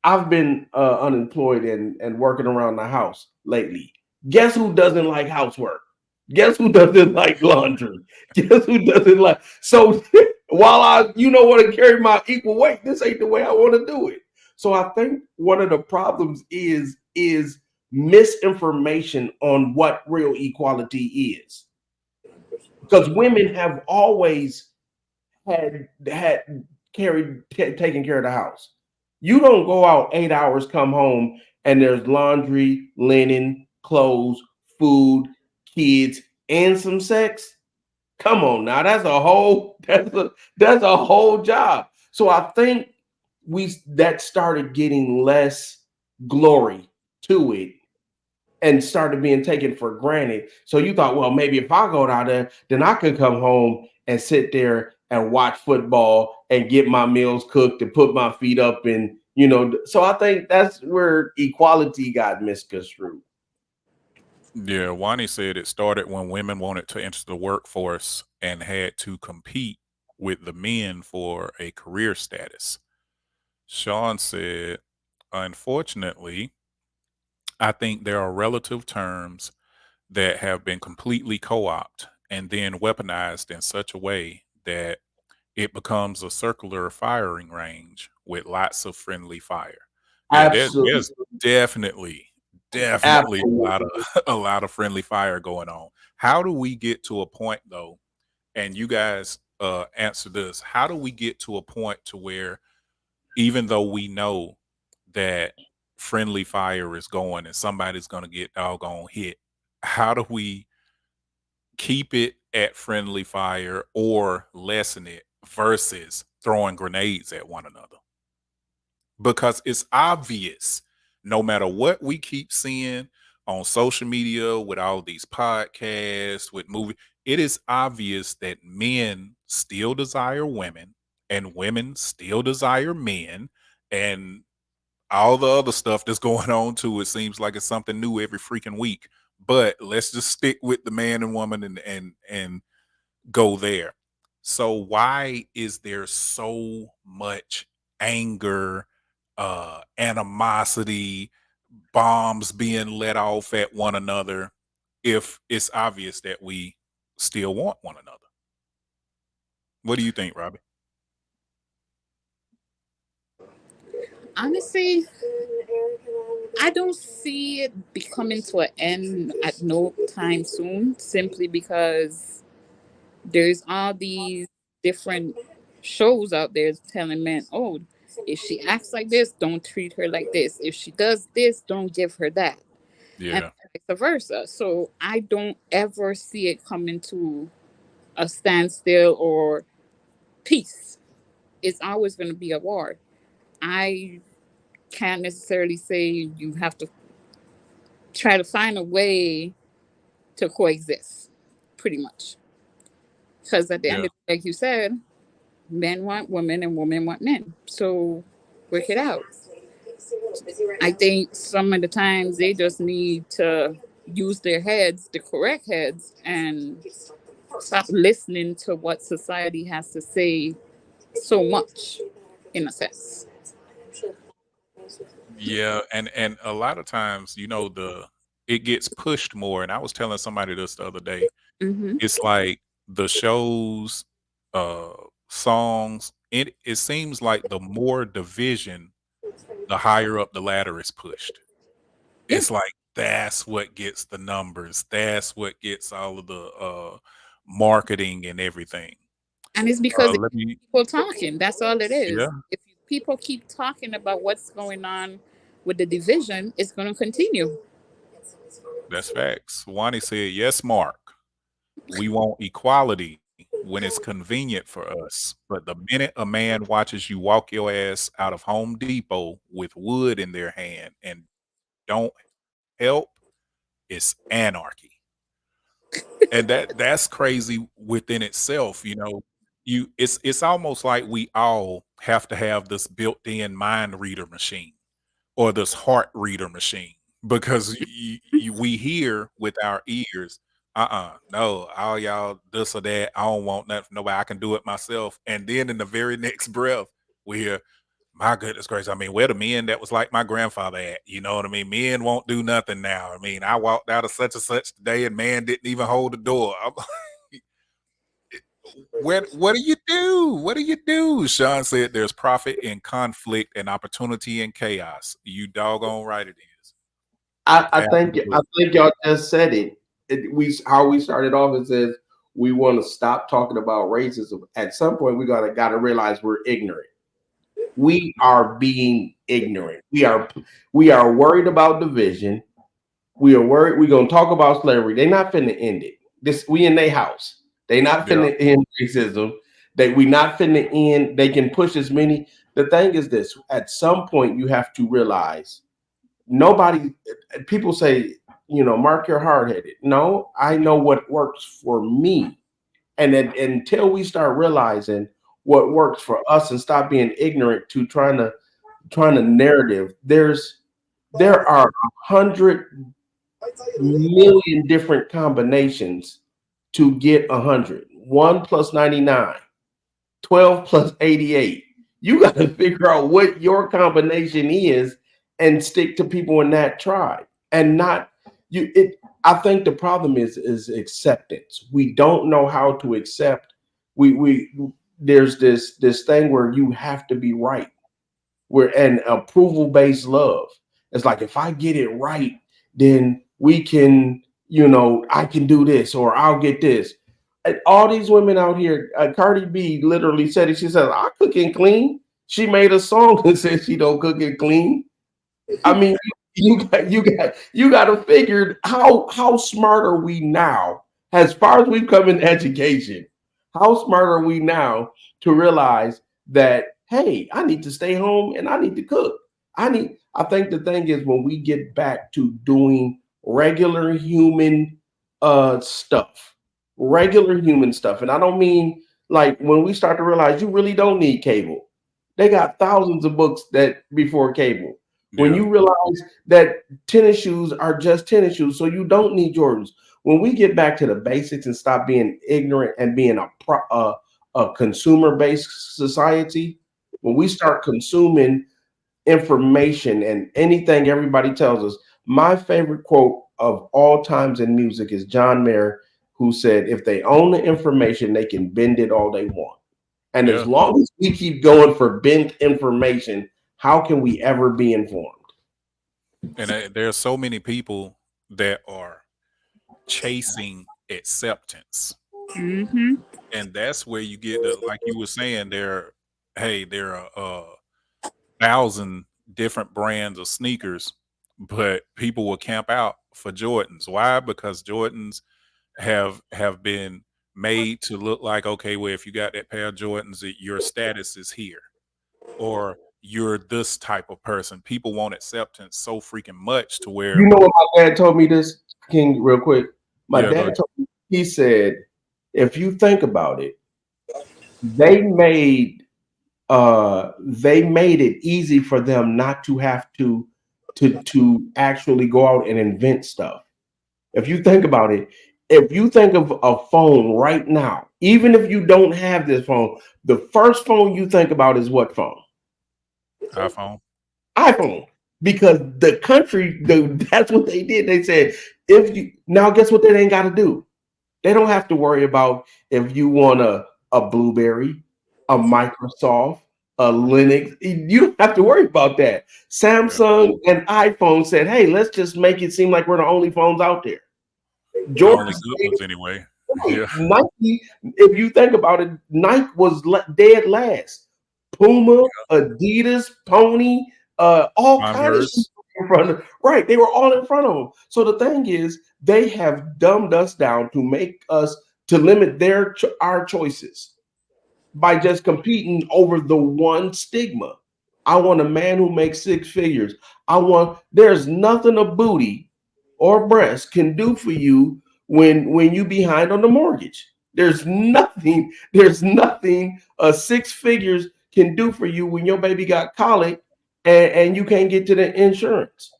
Speaker 3: I've been unemployed and working around the house lately. Guess who doesn't like housework? Guess who doesn't like laundry? Guess who doesn't like? So while I, want to carry my equal weight, this ain't the way I want to do it. So I think one of the problems is misinformation on what real equality is, because women have always had taken care of the house. You don't go out 8 hours, come home, and there's laundry, linen, clothes, food, kids, and some sex. Come on now, that's a whole job. So I think that started getting less glory to it and started being taken for granted. So you thought, well, maybe if I go down there, then I could come home and sit there and watch football and get my meals cooked and put my feet up and so I think that's where equality got misconstrued.
Speaker 1: Yeah, Wani said it started when women wanted to enter the workforce and had to compete with the men for a career status. Sean said, unfortunately, I think there are relative terms that have been completely co-opted and then weaponized in such a way that it becomes a circular firing range with lots of friendly fire. Yeah, there's definitely a lot of a lot of friendly fire going on. How do we get to a point though? And you guys answer this. How do we get to a point to where even though we know that friendly fire is going and somebody's going to get doggone hit, how do we keep it at friendly fire or lessen it versus throwing grenades at one another? Because it's obvious, no matter what we keep seeing on social media with all these podcasts, with movies, it is obvious that men still desire women and women still desire men, and all the other stuff that's going on too. It seems like it's something new every freaking week. But let's just stick with the man and woman and go there. So why is there so much anger, animosity, bombs being let off at one another if it's obvious that we still want one another? What do you think, Robbie?
Speaker 2: Honestly, I don't see it becoming to an end at no time soon, simply because there's all these different shows out there telling men, oh, if she acts like this, don't treat her like this. If she does this, don't give her that. And
Speaker 1: Yeah.
Speaker 2: vice versa. So I don't ever see it coming to a standstill or peace. It's always going to be a war. I can't necessarily say you have to try to find a way to coexist, pretty much. Because at the end
Speaker 1: Yeah.
Speaker 2: of the day, like you said, men want women and women want men. So work it out. I think some of the times they just need to use their heads, the correct heads, and stop listening to what society has to say so much. in a sense.
Speaker 1: Yeah, and a lot of times, it gets pushed more. And I was telling somebody this the other day.
Speaker 2: Hmm.
Speaker 1: It's like the shows, uh, songs. It seems like the more division, the higher up the ladder is pushed.
Speaker 2: Yeah,
Speaker 1: It's like that's what gets the numbers. That's what gets all of the marketing and everything.
Speaker 2: and it's because it
Speaker 1: Let
Speaker 2: keeps
Speaker 1: me,
Speaker 2: people talking. That's all it is.
Speaker 1: yeah,
Speaker 2: If people keep talking about what's going on with the division, it's going to continue.
Speaker 1: that's facts. Wani said, "Yes, Mark. We want equality when it's convenient for us. But the minute a man watches you walk your ass out of Home Depot with wood in their hand and don't help, it's anarchy." And that's crazy within itself, it's almost like we all have to have this built-in mind reader machine or this heart reader machine because we hear with our ears, no, all y'all this or that, I don't want nothing from nobody, I can do it myself. And then in the very next breath, we hear, my goodness gracious, I mean, where the men that was like my grandfather at? You know what I mean? Men won't do nothing now. I mean, I walked out of such and such today and man didn't even hold the door. I'm like, what do you do? What do you do? Sean said there's profit in conflict and opportunity in chaos. You doggone right it is.
Speaker 3: I think
Speaker 1: Absolutely.
Speaker 3: y'all just said it. How we started off, it says we want to stop talking about racism. At some point, we gotta realize we're ignorant. We are being ignorant. We are worried about division. We are worried. We're gonna talk about slavery. They not finna end it. This we in their house. They not
Speaker 1: Yeah.
Speaker 3: finna end racism. We not finna end. They can push as many. The thing is this: at some point, you have to realize nobody. People say, Mark, you're hard headed. No, I know what works for me, and then until we start realizing what works for us and stop being ignorant to trying to narrative, there are 100 million different combinations to get 100. 1 plus 99, 12 plus 88. You got to figure out what your combination is and stick to people in that tribe and not you it I think the problem is acceptance. We don't know how to accept. We there's this thing where you have to be right. We're an approval based love. It's like if I get it right, then we can, I can do this or I'll get this. And all these women out here, Cardi B literally said it. She said, "I cook and clean." She made a song that says she don't cook and clean. I mean, you got to figure how smart are we now? As far as we've come in education, how smart are we now to realize that hey, I need to stay home and I need to cook. I think the thing is when we get back to doing stuff, regular human stuff, and I don't mean like when we start to realize you really don't need cable. They got thousands of books that before cable. When
Speaker 1: Yeah.
Speaker 3: you realize that tennis shoes are just tennis shoes, so you don't need Jordans. When we get back to the basics and stop being ignorant and being a consumer based society, when we start consuming information and anything everybody tells us, my favorite quote of all times in music is John Mayer, who said, "If they own the information, they can bend it all they want." And as
Speaker 1: Yeah.
Speaker 3: long as we keep going for bent information, how can we ever be informed?
Speaker 1: And there are so many people that are chasing acceptance.
Speaker 2: Hmm.
Speaker 1: And that's where you get like you were saying, there are 1,000 different brands of sneakers, but people will camp out for Jordans. Why? Because Jordans have been made to look like, okay, well, if you got that pair of Jordans, your status is here, or you're this type of person. People want acceptance so freaking much to
Speaker 3: You
Speaker 1: where,
Speaker 3: know what my dad told me this, King, real quick? My
Speaker 1: yeah, go
Speaker 3: dad
Speaker 1: ahead.
Speaker 3: told me, he said, if you think about it, they made they made it easy for them not to have to actually go out and invent stuff. If you think about it, if you think of a phone right now, even if you don't have this phone, the first phone you think about is what phone? iPhone, because the country, that's what they did. They said, if you now, guess what they ain't got to do? They don't have to worry about if you want a Blueberry, a Microsoft, a Linux. You don't have to worry about that. Samsung and iPhone said, hey, let's just make it seem like we're the only phones out there.
Speaker 1: The only good ones anyway. Yeah.
Speaker 3: Nike, if you think about it, Nike was dead last. Puma, Adidas, Pony, all kinds of shit in front of, right. They were all in front of them. So the thing is, they have dumbed us down to make us to limit our choices by just competing over the one stigma. I want a man who makes six figures. There's nothing a booty or breast can do for you when you behind on the mortgage. There's nothing six figures can do for you when your baby got colic and you can't get to the insurance.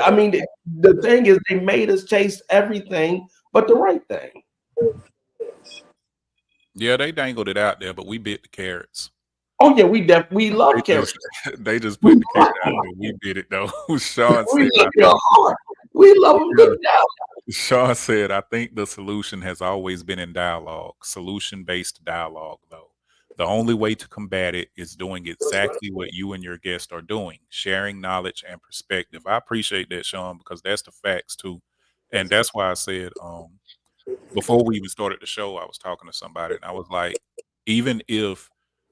Speaker 3: I mean, the thing is, they made us chase everything but the right thing.
Speaker 1: Yeah, they dangled it out there, but we bit the carrots.
Speaker 3: Oh yeah, we love carrots.
Speaker 1: They just put the carrot out there. We did it though. Sean said,
Speaker 3: we love them good now.
Speaker 1: Sean said, I think the solution has always been in dialogue, solution-based dialogue, though. The only way to combat it is doing exactly what you and your guest are doing, sharing knowledge and perspective. I appreciate that, Sean, because that's the facts too. And that's why I said, before we even started the show, I was talking to somebody and I was like, even if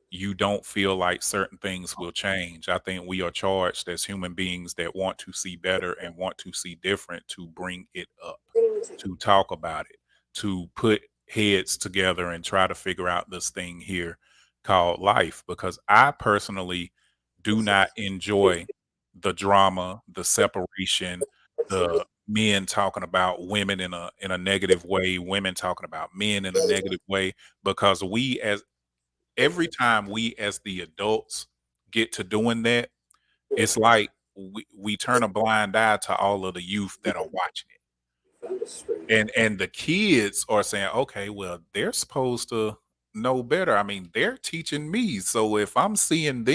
Speaker 1: you don't feel like certain things will change, I think we are charged as human beings that want to see better and want to see different to bring it up, to talk about it, to put heads together and try to figure out this thing here called life. Because I personally do not enjoy the drama, the separation, the men talking about women in a negative way, women talking about men in a negative way, because every time we as the adults get to doing that, it's like we turn a blind eye to all of the youth that are watching it. And the kids are saying, okay, well, they're supposed to know better. I mean, they're teaching me. So if I'm seeing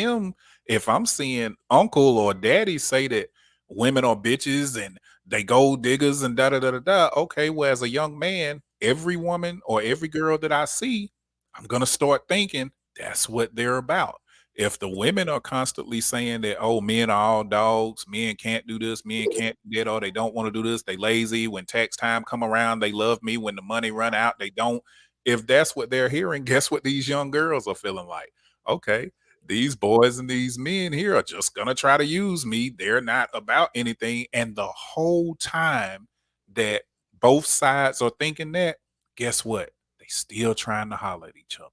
Speaker 1: uncle or daddy say that women are bitches and they gold diggers and da da da da da, okay, well, as a young man, every woman or every girl that I see, I'm gonna start thinking that's what they're about. If the women are constantly saying that, oh, men are all dogs, men can't do this, men can't do that, or they don't want to do this, they lazy. When tax time come around, they love me. When the money run out, they don't. If that's what they're hearing, guess what these young girls are feeling like? Okay, these boys and these men here are just gonna try to use me. They're not about anything. And the whole time that both sides are thinking that, guess what? They still trying to holler at each other.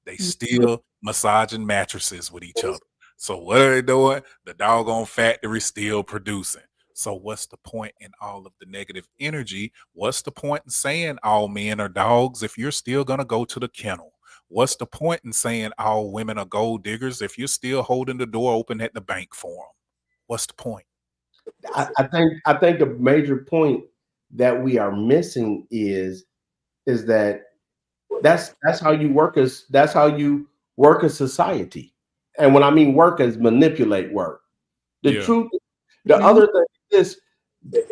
Speaker 1: They still massaging mattresses with each other. So what are they doing? The doggone factory still producing. So what's the point in all of the negative energy? What's the point in saying all men are dogs if you're still going to go to the kennel? What's the point in saying all women are gold diggers if you're still holding the door open at the bank for them? What's the point?
Speaker 3: I think the major point that we are missing is that that's how you work a society. And when I mean work, is manipulate work. The truth, the other thing is, if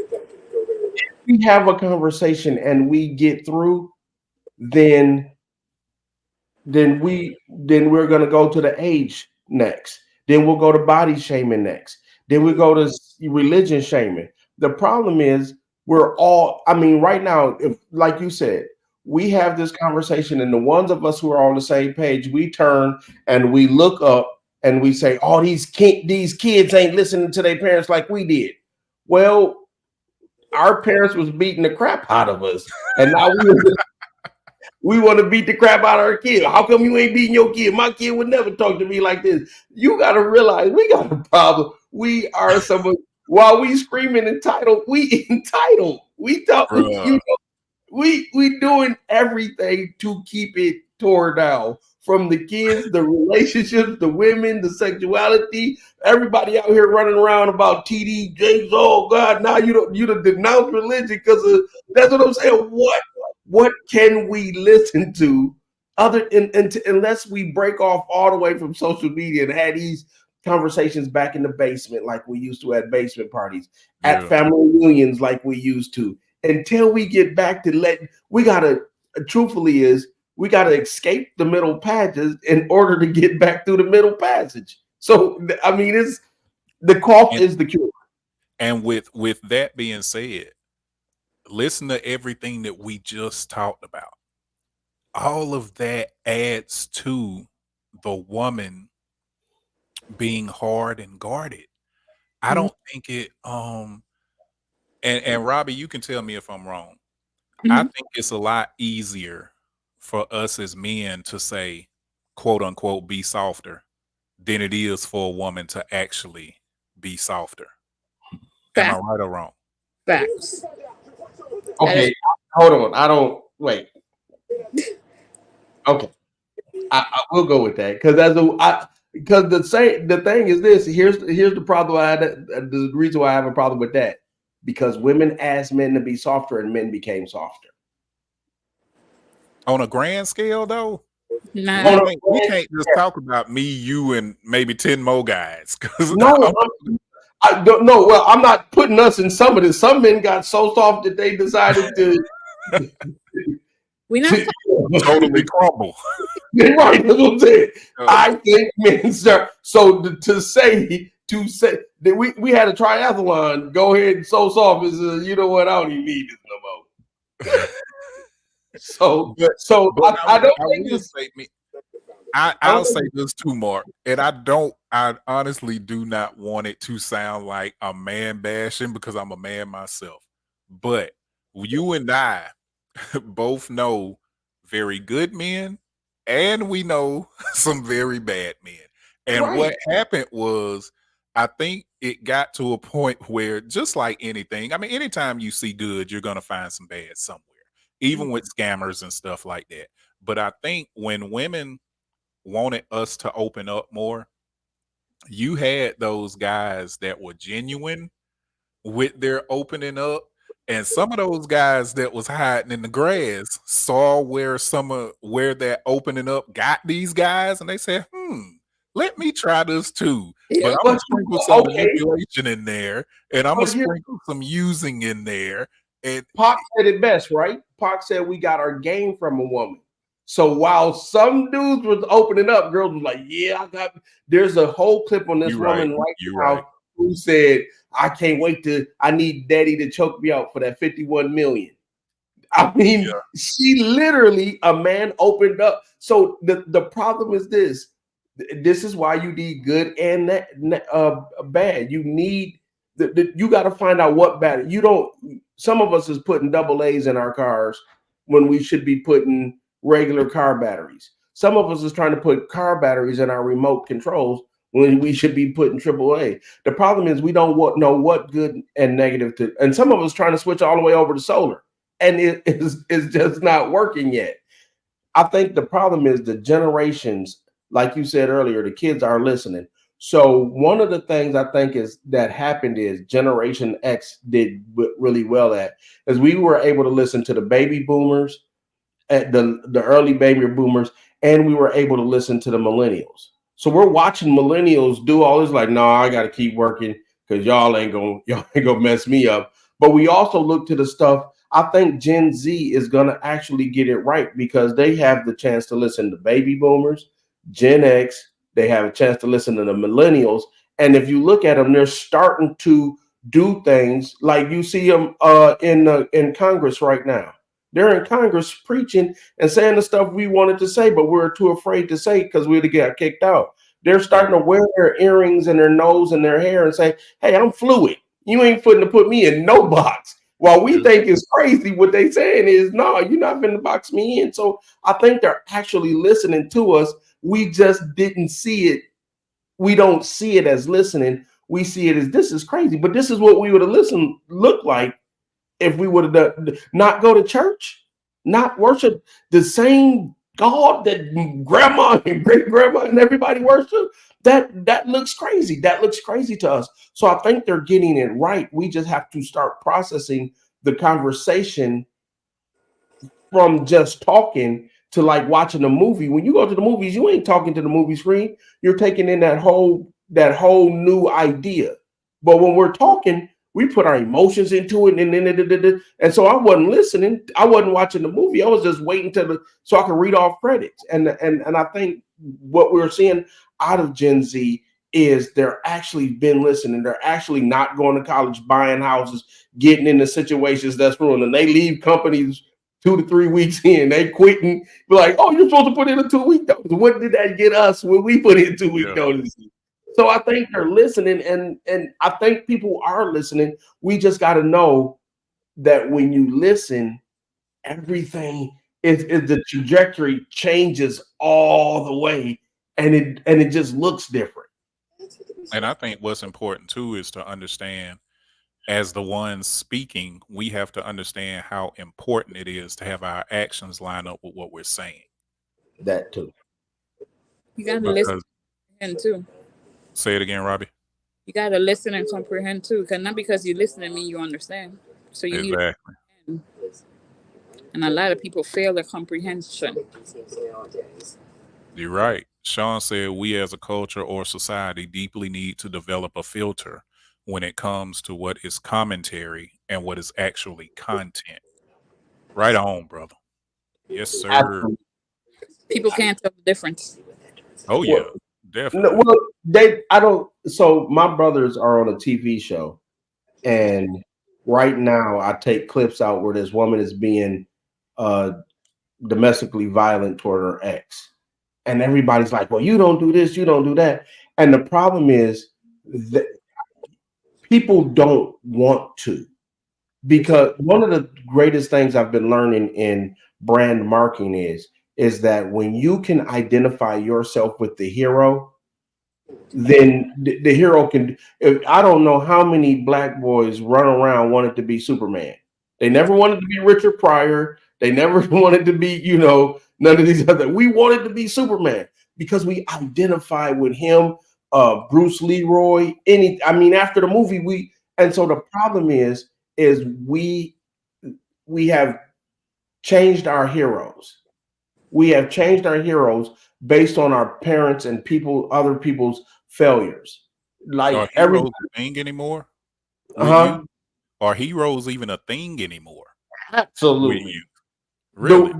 Speaker 3: we have a conversation and we get through, then we're gonna go to the age next. Then we'll go to body shaming next. Then we go to religion shaming. The problem is right now, if like you said, we have this conversation, and the ones of us who are on the same page, we turn and we look up and we say, "Oh, these kids ain't listening to their parents like we did." Well, our parents was beating the crap out of us, and now we want to beat the crap out of our kid. How come you ain't beating your kid? My kid would never talk to me like this. You got to realize we got a problem. We are while we screaming entitled, we entitled. We talk. We doing everything to keep it tore down, from the kids, the relationships, the women, the sexuality. Everybody out here running around about TD Jakes. Oh God, now you don't denounce religion because of that's what I'm saying. What can we listen to unless we break off all the way from social media and have conversations back in the basement like we used to at basement parties, at
Speaker 1: Yeah.
Speaker 3: family reunions like we used to, until we get back to we gotta, truthfully is, we gotta escape the middle passages in order to get back through the middle passage. So, I mean, it's the cough
Speaker 1: And,
Speaker 3: is the cure.
Speaker 1: and with that being said, listen to everything that we just talked about. All of that adds to the woman being hard and guarded. I don't think it and Robbie, you can tell me if I'm wrong. I
Speaker 2: Mhm.
Speaker 1: think it's a lot easier for us as men to say, quote unquote, be softer than it is for a woman to actually be softer. Am I
Speaker 2: Fact,
Speaker 1: right or wrong?
Speaker 2: facts. That
Speaker 3: Okay,
Speaker 2: is
Speaker 3: hold on. I don't wait. Okay, I will go with that because the thing is this. Here's the problem. The reason why I have a problem with that, because women asked men to be softer and men became softer.
Speaker 1: On a grand scale, though,
Speaker 2: not.
Speaker 3: Hold on,
Speaker 1: we can't just talk about me, you, and maybe 10 more guys. Because
Speaker 3: no, I don't know. Well, I'm not putting us in some of this. Some men got so soft that they decided to
Speaker 2: We not.
Speaker 1: totally crumble.
Speaker 3: right. That's what I'm saying.
Speaker 1: Uh,
Speaker 3: I think men start. So to say that we had a triathlon. Go ahead and so soft is you know what? I don't even need this no more. So
Speaker 1: but
Speaker 3: I don't
Speaker 1: I
Speaker 3: think
Speaker 1: will
Speaker 3: it's.
Speaker 1: say me.
Speaker 3: I
Speaker 1: I'll
Speaker 3: don't
Speaker 1: say
Speaker 3: think
Speaker 1: this too, Mark, and I honestly do not want it to sound like I'm man bashing because I'm a man myself. But you and I both know very good men, and we know some very bad men. And
Speaker 3: right.
Speaker 1: what happened was, I think it got to a point where, just like anything, I mean, anytime you see good, you're going to find some bad somewhere, even with scammers and stuff like that. But I think when women wanted us to open up more, you had those guys that were genuine with their opening up, and some of those guys that was hiding in the grass saw where that opening up got these guys, and they said, let me try this too. But
Speaker 2: Yep.
Speaker 1: I'm gonna
Speaker 3: But
Speaker 1: sprinkle some
Speaker 3: okay.
Speaker 1: manipulation in there, and I'm gonna
Speaker 3: But here,
Speaker 1: sprinkle some using in there. And
Speaker 3: Pac said it best, right? Pac said we got our game from a woman. So while some dudes was opening up, girls was like, "Yeah, I got." There's a whole clip on this
Speaker 1: you're right.
Speaker 3: woman right
Speaker 1: You're
Speaker 3: now
Speaker 1: right.
Speaker 3: who said, "I can't wait I need daddy to choke me out for that 51 million." I mean,
Speaker 1: Yeah.
Speaker 3: she literally, a man opened up. So the problem is this. This is why you need good and bad. You need you got to find out what bad. You don't. Some of us is putting double A's in our cars when we should be putting regular car batteries. Some of us is trying to put car batteries in our remote controls when we should be putting triple A. The problem is we don't know what good and negative to. And some of us trying to switch all the way over to solar, and it's just not working yet. I think the problem is the generations, like you said earlier, the kids are listening. So one of the things I think is that happened is Generation X did really well at, is we were able to listen to the baby boomers, at the early baby boomers, and we were able to listen to the millennials. So we're watching millennials do all this, like, no, I got to keep working because y'all ain't gonna mess me up. But we also look to the stuff. I think Gen Z is gonna actually get it right because they have the chance to listen to baby boomers, Gen X. They have a chance to listen to the millennials, and if you look at them, they're starting to do things like you see them in Congress right now. They're in Congress preaching and saying the stuff we wanted to say, but we're too afraid to say because we'd get kicked out. They're starting to wear their earrings in their nose and their hair and say, "Hey, I'm fluid. You ain't fitting to put me in no box." While we think it's crazy, what they saying is, "No, you're not finna box me in." So I think they're actually listening to us. We just didn't see it. We don't see it as listening. We see it as this is crazy, but this is what we would have listened look like if we would have done, not go to church, not worship the same God that grandma and great grandma and everybody worship. That looks crazy. That looks crazy to us. So I think they're getting it right. We just have to start processing the conversation from just talking to like watching a movie. When you go to the movies, you ain't talking to the movie screen. You're taking in that whole that whole new idea. But when we're talking, we put our emotions into it, and so I wasn't listening. I wasn't watching the movie. I was just waiting so I could read off credits. And I think what we're seeing out of Gen Z is they're actually been listening. They're actually not going to college, buying houses, getting into situations that's ruining. They leave companies 2 to 3 weeks in, they quitting. Be like, oh, you're supposed to put in a 2-week notice. What did that get us when we put in 2-week notice? So I think they're listening, and I think people are listening. We just got to know that when you listen, everything is the trajectory changes all the way, and it just looks different.
Speaker 1: And I think what's important too is to understand, as the ones speaking, we have to understand how important it is to have our actions line up with what we're saying.
Speaker 3: That too.
Speaker 2: You gotta listen and too.
Speaker 1: Say it again, Robbie.
Speaker 2: You gotta listen and comprehend too, because not because you listen to me, you understand. So you
Speaker 1: exactly.
Speaker 2: need. And a lot of people fail the comprehension.
Speaker 1: You're right. Sean said we as a culture or society deeply need to develop a filter when it comes to what is commentary and what is actually content. Right on, brother. Yes, sir.
Speaker 3: Absolutely.
Speaker 2: People can't tell the difference.
Speaker 1: Oh yeah, definitely.
Speaker 3: Well, so my brothers are on a TV show, and right now I take clips out where this woman is being domestically violent toward her ex. And everybody's like, well, you don't do this, you don't do that. And the problem is that people don't want to, because one of the greatest things I've been learning in brand marketing is that when you can identify yourself with the hero, then the hero can. I don't know how many black boys run around wanted to be Superman. They never wanted to be Richard Pryor. They never wanted to be, none of these other. We wanted to be Superman because we identify with him, Bruce Leroy. After the movie, and so the problem is we have changed our heroes. We have changed our heroes based on our parents and other people's failures. Like
Speaker 1: are heroes a thing anymore? Are heroes even a thing anymore?
Speaker 3: Absolutely.
Speaker 1: Really?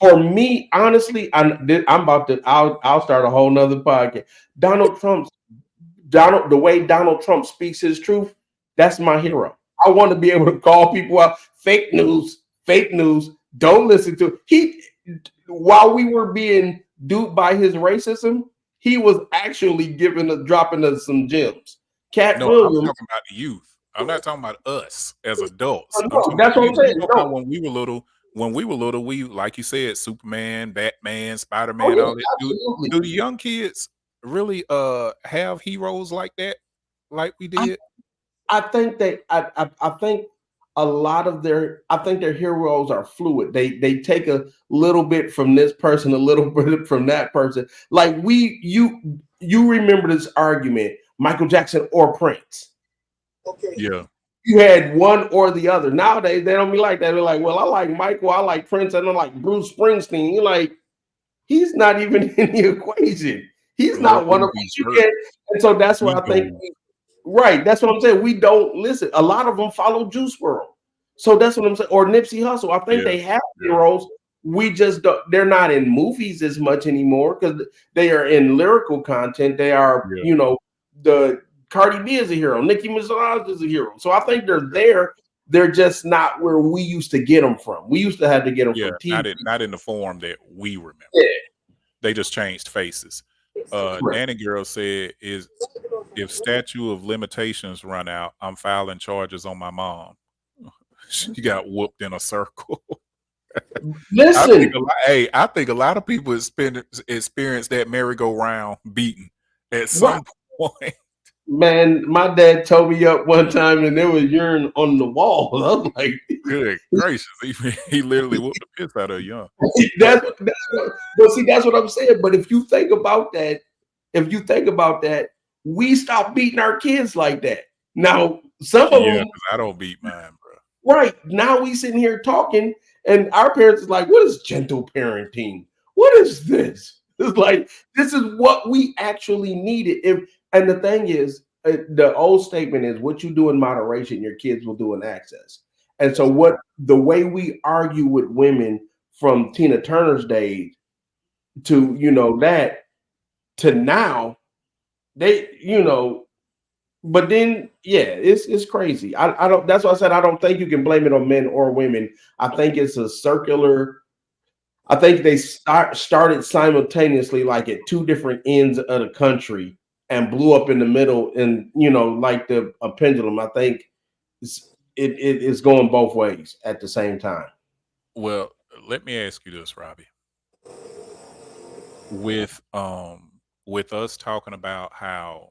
Speaker 3: For me, honestly, I'll start a whole nother podcast. The way Donald Trump speaks his truth, that's my hero. I want to be able to call people out. Fake news. Don't listen to it. While we were being duped by his racism, he was actually dropping us some gems.
Speaker 1: I'm talking about the youth. I'm not talking about us as adults.
Speaker 3: That's what I'm saying.
Speaker 1: When we were little, we, like you said, Superman, Batman, Spider-Man, all that. Do the young kids really have heroes like that, like we did?
Speaker 3: I think I think a lot of their heroes are fluid. They take a little bit from this person, a little bit from that person. Like you remember this argument, Michael Jackson or Prince.
Speaker 4: Okay.
Speaker 1: Yeah.
Speaker 3: You had one or the other. Nowadays, they don't be like that. They're like, well, I like Michael, I like Prince, and I like Bruce Springsteen. You're like, he's not even in the equation. He's not one of them. And so that's what I think. Right. That's what I'm saying. We don't listen. A lot of them follow Juice WRLD. So that's what I'm saying. Or Nipsey Hussle. I think they have heroes. We just don't, they're not in movies as much anymore because they are in lyrical content. They are, the Cardi B is a hero. Nicki Minaj is a hero. So I think they're there. They're just not where we used to get them from. We used to have to get them from TV.
Speaker 1: Not in the form that we remember.
Speaker 3: Yeah.
Speaker 1: They just changed faces. Danny Girl said, if statute of limitations run out, I'm filing charges on my mom. She got whooped in a circle.
Speaker 3: Listen,
Speaker 1: I think a lot of people experience that merry-go-round beating at some point.
Speaker 3: Man, my dad towed me up one time and there was urine on the wall. I was like,
Speaker 1: good gracious. He literally whooped the piss out of young.
Speaker 3: That's what I'm saying. But if you think about that, we stopped beating our kids like that. Now, some of them,
Speaker 1: I don't beat mine, bro.
Speaker 3: Right. Now we sitting here talking, and our parents is like, what is gentle parenting? What is this? It's like, this is what we actually needed. And the thing is, the old statement is, what you do in moderation, your kids will do in excess. And so, what the way we argue with women from Tina Turner's days to, that to now, they, but then, yeah, it's crazy. I don't. That's why I said I don't think you can blame it on men or women. I think it's a circular. I think they started simultaneously, like at two different ends of the country, and blew up in the middle, and like a pendulum. I think it is going both ways at the same time.
Speaker 1: Well, let me ask you this, Robbie. With us talking about how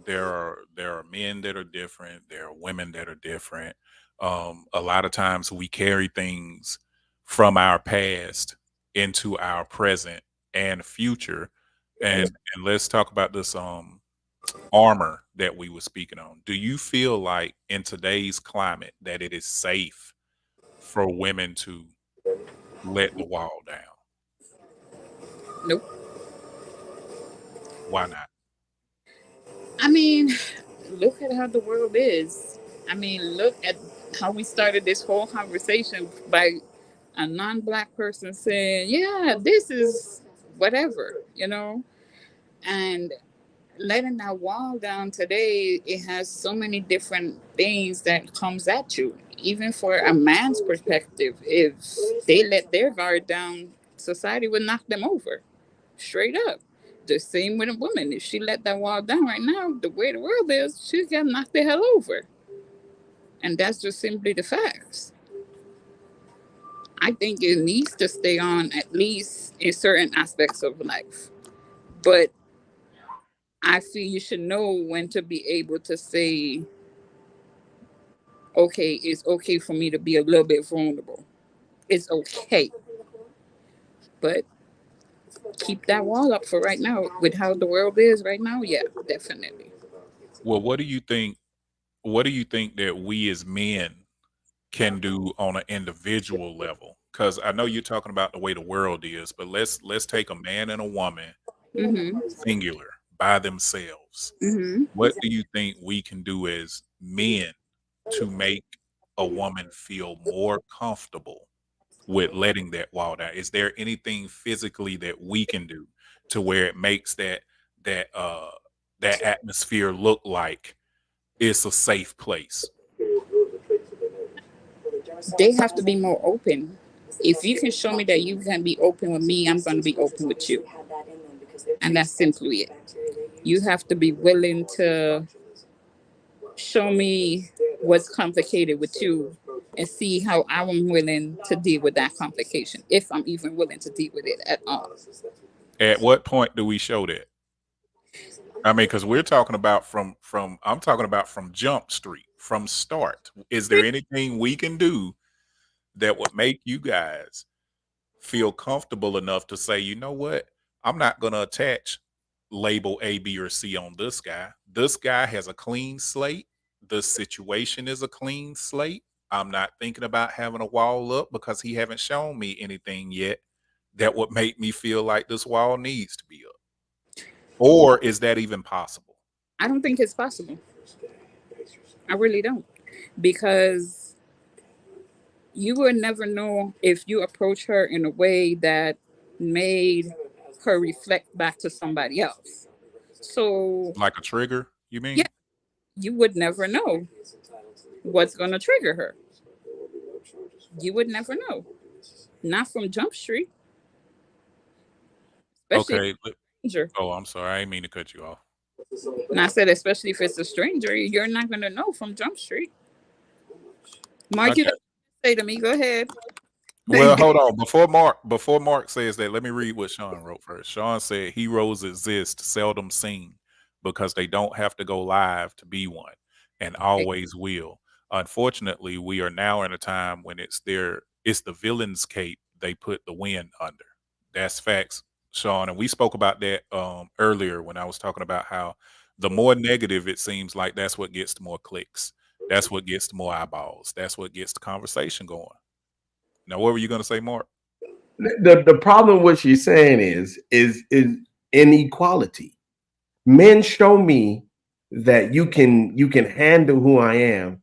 Speaker 1: there are men that are different, there are women that are different. A lot of times we carry things from our past into our present and future. And let's talk about this armor that we were speaking on. Do you feel like in today's climate that it is safe for women to let the wall down?
Speaker 2: Nope.
Speaker 1: Why not?
Speaker 2: I mean, look at how the world is. I mean, look at how we started this whole conversation by a non-black person saying, "Yeah, this is whatever," and letting that wall down today. It has so many different things that comes at you. Even for a man's perspective, if they let their guard down, society would knock them over, straight up. The same with a woman. If she let that wall down right now, the way the world is, she's gonna knock the hell over. And that's just simply the facts. I think it needs to stay on at least in certain aspects of life. But I feel you should know when to be able to say, okay, it's okay for me to be a little bit vulnerable. It's okay. But keep that wall up for right now. With how the world is right now, yeah, definitely.
Speaker 1: Well, what do you think that we as men can do on an individual level? Because I know you're talking about the way the world is, but let's take a man and a woman,
Speaker 2: Mm-hmm.
Speaker 1: singular, by themselves.
Speaker 2: Mm-hmm.
Speaker 1: What do you think we can do as men to make a woman feel more comfortable with letting that wall down? Is there anything physically that we can do to where it makes that that atmosphere look like it's a safe place?
Speaker 2: They have to be more open. If you can show me that you can be open with me, I'm going to be open with you. And that's simply it. You have to be willing to show me what's complicated with you and see how I'm willing to deal with that complication, if I'm even willing to deal with it at all.
Speaker 1: At what point do we show that? I mean, because we're talking about from I'm talking about from Jump Street, from start. Is there anything we can do that would make you guys feel comfortable enough to say, you know what? I'm not going to attach label A, B, or C on this guy. This guy has a clean slate. The situation is a clean slate. I'm not thinking about having a wall up because he haven't shown me anything yet that would make me feel like this wall needs to be up. Or is that even possible?
Speaker 2: I don't think it's possible. I really don't. Because you would never know if you approach her in a way that made her reflect back to somebody else. So,
Speaker 1: Like a trigger, you
Speaker 2: yeah,
Speaker 1: mean?
Speaker 2: you would never know what's going to trigger her. You would never know. Not from Jump Street, especially if
Speaker 1: Okay.
Speaker 2: it's a stranger.
Speaker 1: Oh, I'm sorry. I didn't mean to cut you off.
Speaker 2: And I said, especially if it's a stranger, you're not going to know from Jump Street. Mark, you got
Speaker 1: Okay.
Speaker 2: to say to me, go ahead.
Speaker 1: Well, hold on. Before Mark says that, let me read what Sean wrote first. Sean said heroes exist, seldom seen, because they don't have to go live to be one, and always will. Unfortunately, we are now in a time when it's the villain's cape they put the wind under. That's facts, Sean. And we spoke about that earlier when I was talking about how the more negative it seems like that's what gets the more clicks. That's what gets the more eyeballs. That's what gets the conversation going. Now, what were you going to say, Mark?
Speaker 3: The problem what she's saying is inequality. Men show me that you can handle who I am,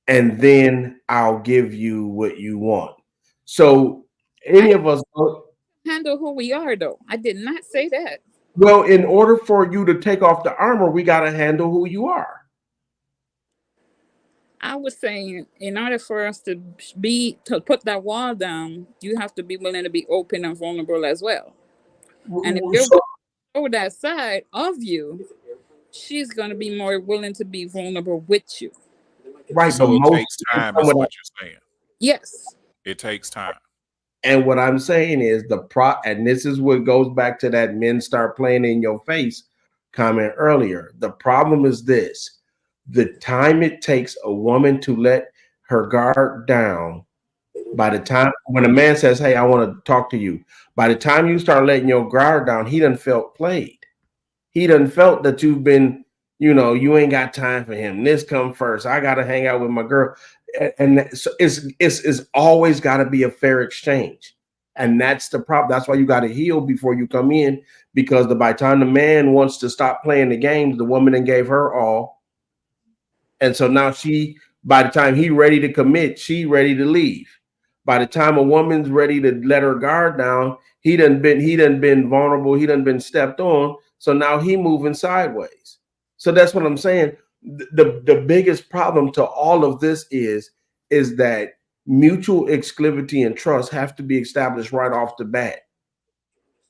Speaker 3: and then I'll give you what you want. So any
Speaker 2: I
Speaker 3: of us,
Speaker 2: handle who we are, though. I did not say that.
Speaker 3: well, in order for you to take off the armor, we got to handle who you are.
Speaker 2: I was saying, in order for us to put that wall down, you have to be willing to be open and vulnerable as well. And if you're
Speaker 3: So,
Speaker 2: willing to show that side of you, she's going to be more willing to be vulnerable with you.
Speaker 3: right, but
Speaker 1: So it
Speaker 3: most
Speaker 1: takes time, is what you're saying.
Speaker 2: Yes.
Speaker 1: It takes time.
Speaker 3: and what I'm saying is and this is what goes back to that men start playing in your face comment earlier. The problem is this: the time it takes a woman to let her guard down, by the time when a man says, "Hey, I want to talk to you," by the time you start letting your guard down, he done felt played. He done felt that you've been, you ain't got time for him. This come first. I got to hang out with my girl, and so it's always got to be a fair exchange, and that's the problem. That's why you got to heal before you come in, because by the time the man wants to stop playing the games, the woman then gave her all, and so now by the time he ready to commit, she ready to leave. By the time a woman's ready to let her guard down, he done been vulnerable. He done been stepped on. So now he moving sideways. So that's what I'm saying. The biggest problem to all of this is that mutual exclusivity and trust have to be established right off the bat.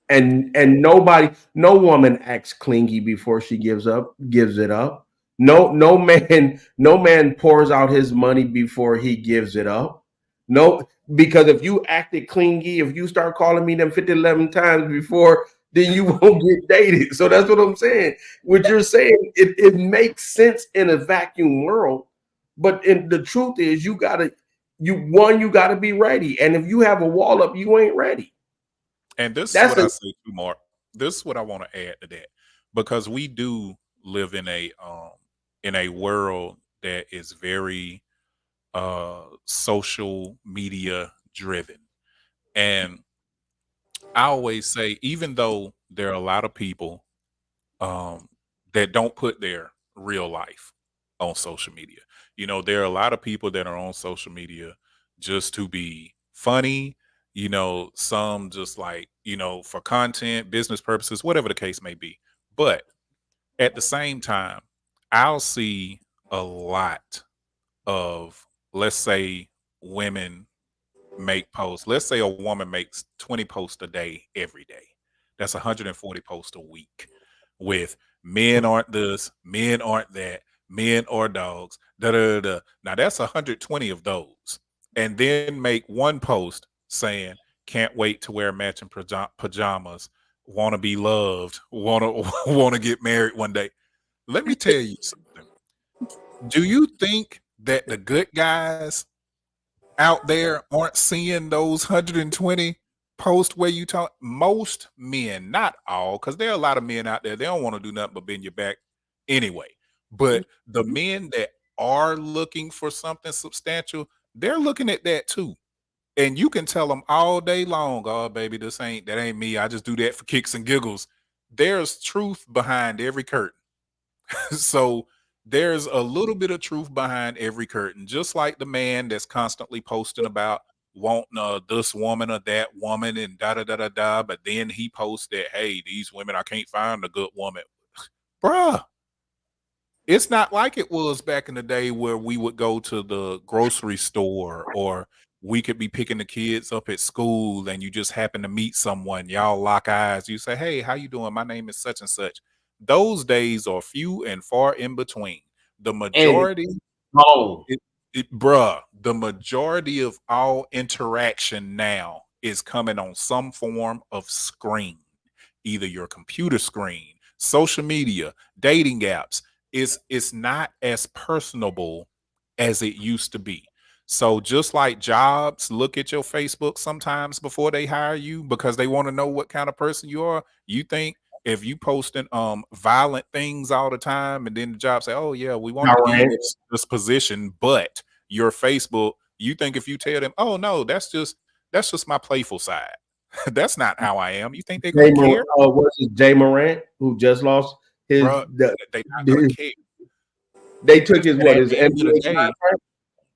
Speaker 3: And no woman acts clingy before she gives it up. No man pours out his money before he gives it up. No, because if you acted clingy, if you start calling me them 50, 11 times before, then you won't get dated. So that's what I'm saying. What you're saying, it makes sense in a vacuum world, but the truth is you gotta be ready. And if you have a wall up, you ain't ready.
Speaker 1: And this is what I say too, Mark. This is what I want to add to that, because we do live in a world that is very social media driven. And I always say, even though there are a lot of people that don't put their real life on social media, there are a lot of people that are on social media just to be funny, some just like, for content, business purposes, whatever the case may be. But at the same time, I'll see a lot of, let's say, women make posts. Let's say a woman makes 20 posts a day every day. That's 140 posts a week with men aren't this, men aren't that, men are dogs, da da da. Now that's 120 of those. And then make one post saying, can't wait to wear matching pajamas, want to be loved, want to get married one day. Let me tell you something. Do you think that the good guys out there aren't seeing those 120 posts where you talk? Most men, not all, because there are a lot of men out there, they don't want to do nothing but bend your back anyway. But the men that are looking for something substantial, they're looking at that too. And you can tell them all day long, oh baby, that ain't me. I just do that for kicks and giggles. There's truth behind every curtain. So there's a little bit of truth behind every curtain, just like the man that's constantly posting about wanting this woman or that woman and da da da da da. But then he posts that, hey, these women, I can't find a good woman. Bruh, it's not like it was back in the day where we would go to the grocery store, or we could be picking the kids up at school and you just happen to meet someone, y'all lock eyes, you say, hey, how you doing? My name is such and such. Those days are few and far in between. The majority, the majority of all interaction now is coming on some form of screen, either your computer screen, social media, dating apps. It's not as personable as it used to be. So just like jobs look at your Facebook sometimes before they hire you because they want to know what kind of person you are, you think if you posting violent things all the time and then the job say, oh yeah, we want to give you this position, but your Facebook, you think if you tell them, oh no, that's just my playful side. That's not how I am. You think they're going to care?
Speaker 3: What's his Jay Morant, who just lost his
Speaker 1: bro. They not gonna
Speaker 3: the
Speaker 1: care.
Speaker 3: they took his
Speaker 1: And at
Speaker 3: his
Speaker 1: the end of the
Speaker 3: NBA
Speaker 1: day,
Speaker 3: contract.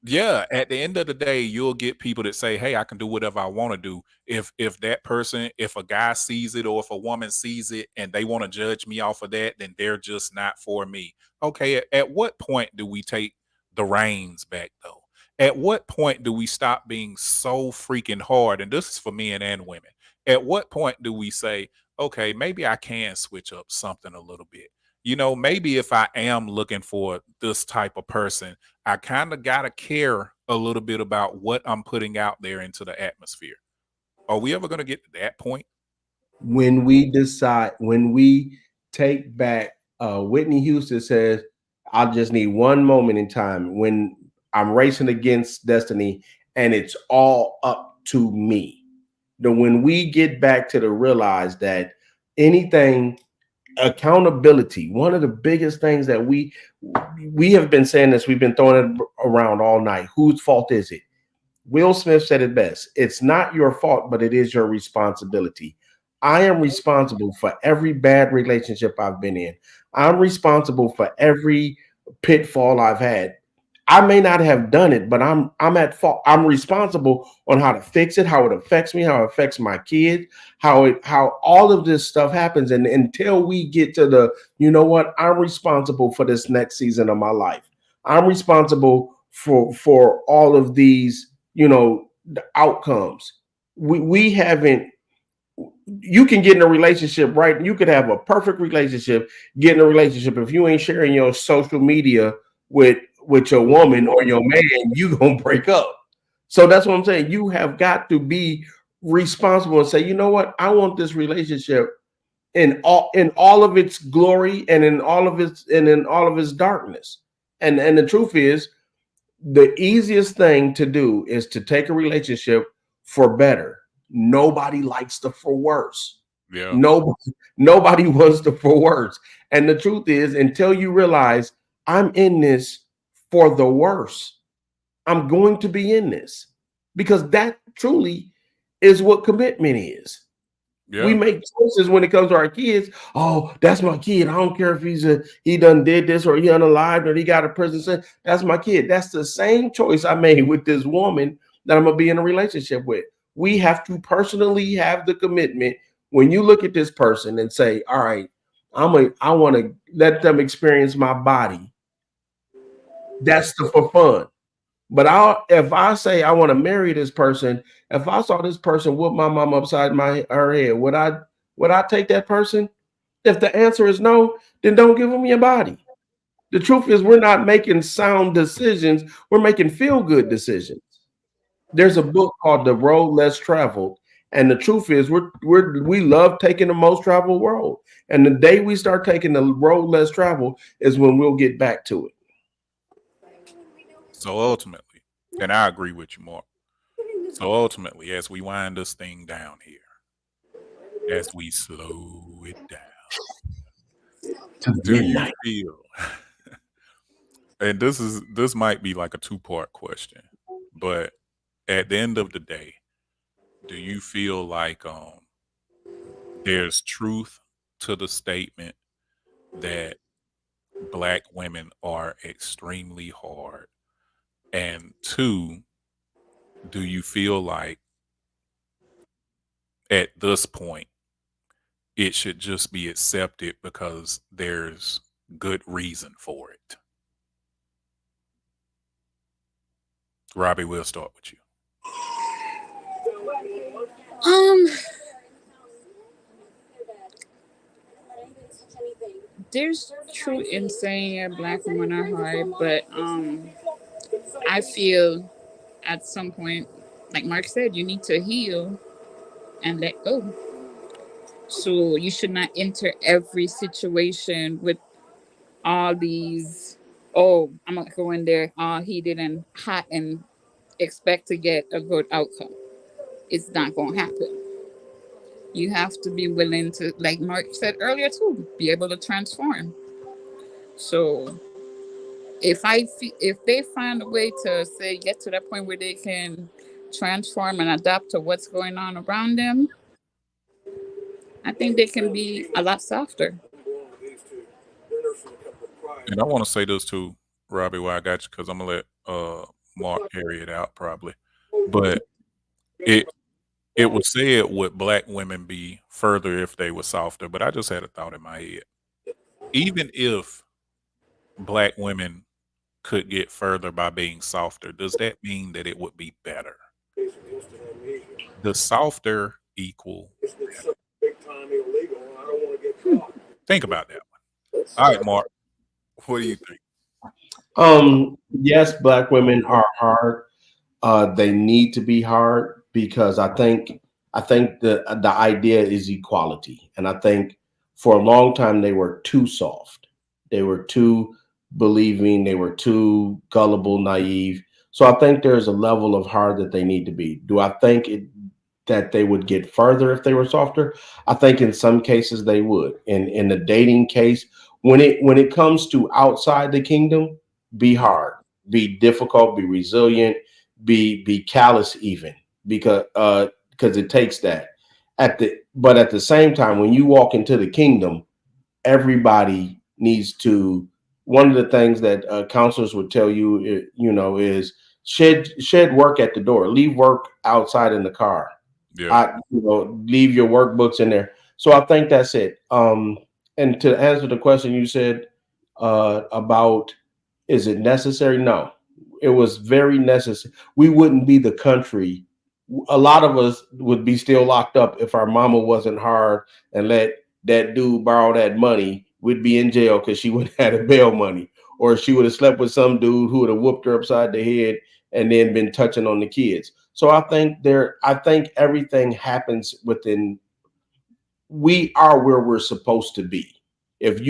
Speaker 1: yeah, at the end of the day, you'll get people that say, "Hey, I can do whatever I want to do." If that person, if a guy sees it or if a woman sees it and they want to judge me off of that, then they're just not for me. Okay, at what point do we take the reins back though? At what point do we stop being so freaking hard? And this is for men and women. At what point do we say, "Okay, maybe I can switch up something a little bit." Maybe if I am looking for this type of person, I kind of got to care a little bit about what I'm putting out there into the atmosphere. Are we ever going to get to that point?
Speaker 3: When we take back, Whitney Houston says, I just need one moment in time when I'm racing against destiny and it's all up to me. When we get back to the realize that anything, accountability, one of the biggest things that we have been saying this, we've been throwing it around all night. Whose fault is it? Will Smith said it best. It's not your fault, but it is your responsibility. I am responsible for every bad relationship I've been in. I'm responsible for every pitfall I've had. I may not have done it, but I'm at fault. I'm responsible on how to fix it, how it affects me, how it affects my kids, how all of this stuff happens. And until we get to the, you know what, I'm responsible for this next season of my life. I'm responsible for all of these, the outcomes. We haven't. You can get in a relationship, right? You could have a perfect relationship, get in a relationship. If you ain't sharing your social media with your woman or your man, you gonna break up. So that's what I'm saying. You have got to be responsible and say, you know what? I want this relationship in all of its glory and in all of its darkness. And the truth is, the easiest thing to do is to take a relationship for better. Nobody likes the for worse.
Speaker 1: Yeah.
Speaker 3: Nobody wants the for worse. And the truth is, until you realize I'm in this for the worse, I'm going to be in this because that truly is what commitment is. We
Speaker 1: Yeah.
Speaker 3: make choices when it comes to our kids. Oh, that's my kid. I don't care if he done did this or he unalived or he got a prison sentence. That's my kid. That's the same choice I made with this woman that I'm gonna be in a relationship with. We have to personally have the commitment when you look at this person and say, all right, I want to let them experience my body. That's the for fun. But if I say I want to marry this person, if I saw this person whoop my mom upside her head, would I take that person? If the answer is no, then don't give them your body. The truth is, we're not making sound decisions. We're making feel good decisions. There's a book called The Road Less Traveled, and the truth is, we love taking the most traveled road. And the day we start taking the road less traveled is when we'll get back to it.
Speaker 1: So ultimately, and I agree with you, Mark. So ultimately, as we wind this thing down here, as we slow it down,
Speaker 3: To
Speaker 1: do you
Speaker 3: midnight.
Speaker 1: feel? And this might be like a two-part question, but at the end of the day, do you feel like there's truth to the statement that black women are extremely hard? And two, do you feel like at this point it should just be accepted because there's good reason for it? Robbie, we'll start with you.
Speaker 2: Um, there's truth in saying yeah, black women are hard, but I feel at some point, like Mark said, you need to heal and let go. So you should not enter every situation with all these. Oh, I'm gonna go in there, all heated and hot, and expect to get a good outcome. It's not gonna happen. You have to be willing to, like Mark said earlier too, be able to transform. So if they find a way to say get to that point where they can transform and adapt to what's going on around them, I think they can be a lot softer.
Speaker 1: And I want to say this too, Robbie, while I got you, because I'm gonna let Mark carry it out probably. But it it was said would black women be further if they were softer, but I just had a thought in my head. Even if black women could get further by being softer, does that mean that it would be better? Does softer equal better? Think about that one. All right, Mark, what do you think?
Speaker 3: Yes, black women are hard. They need to be hard because I think the idea is equality, and I think for a long time they were too soft. They were too believing. They were too gullible, naive. So I think there's a level of hard that they need to be. Do I think that they would get further if they were softer? I think in some cases they would. In the dating case, when it comes to outside the kingdom, be
Speaker 1: Mhm.
Speaker 3: hard, be difficult, be resilient, be callous even because it takes that. At the same time, when you walk into the kingdom, everybody needs to. One of the things that counselors would tell you, is shed work at the door, leave work outside in the car.
Speaker 1: Yeah.
Speaker 3: Leave your workbooks in there. So I think that's it. And to answer the question you said about is it necessary? No, it was very necessary. We wouldn't be the country. A lot of us would be still locked up if our mama wasn't hard and let that dude borrow that money. We'd be in jail because she would have had a bail money, or she would have slept with some dude who would have whooped her upside the head and then been touching on the kids. So I think everything happens within. We are where we're supposed to be. If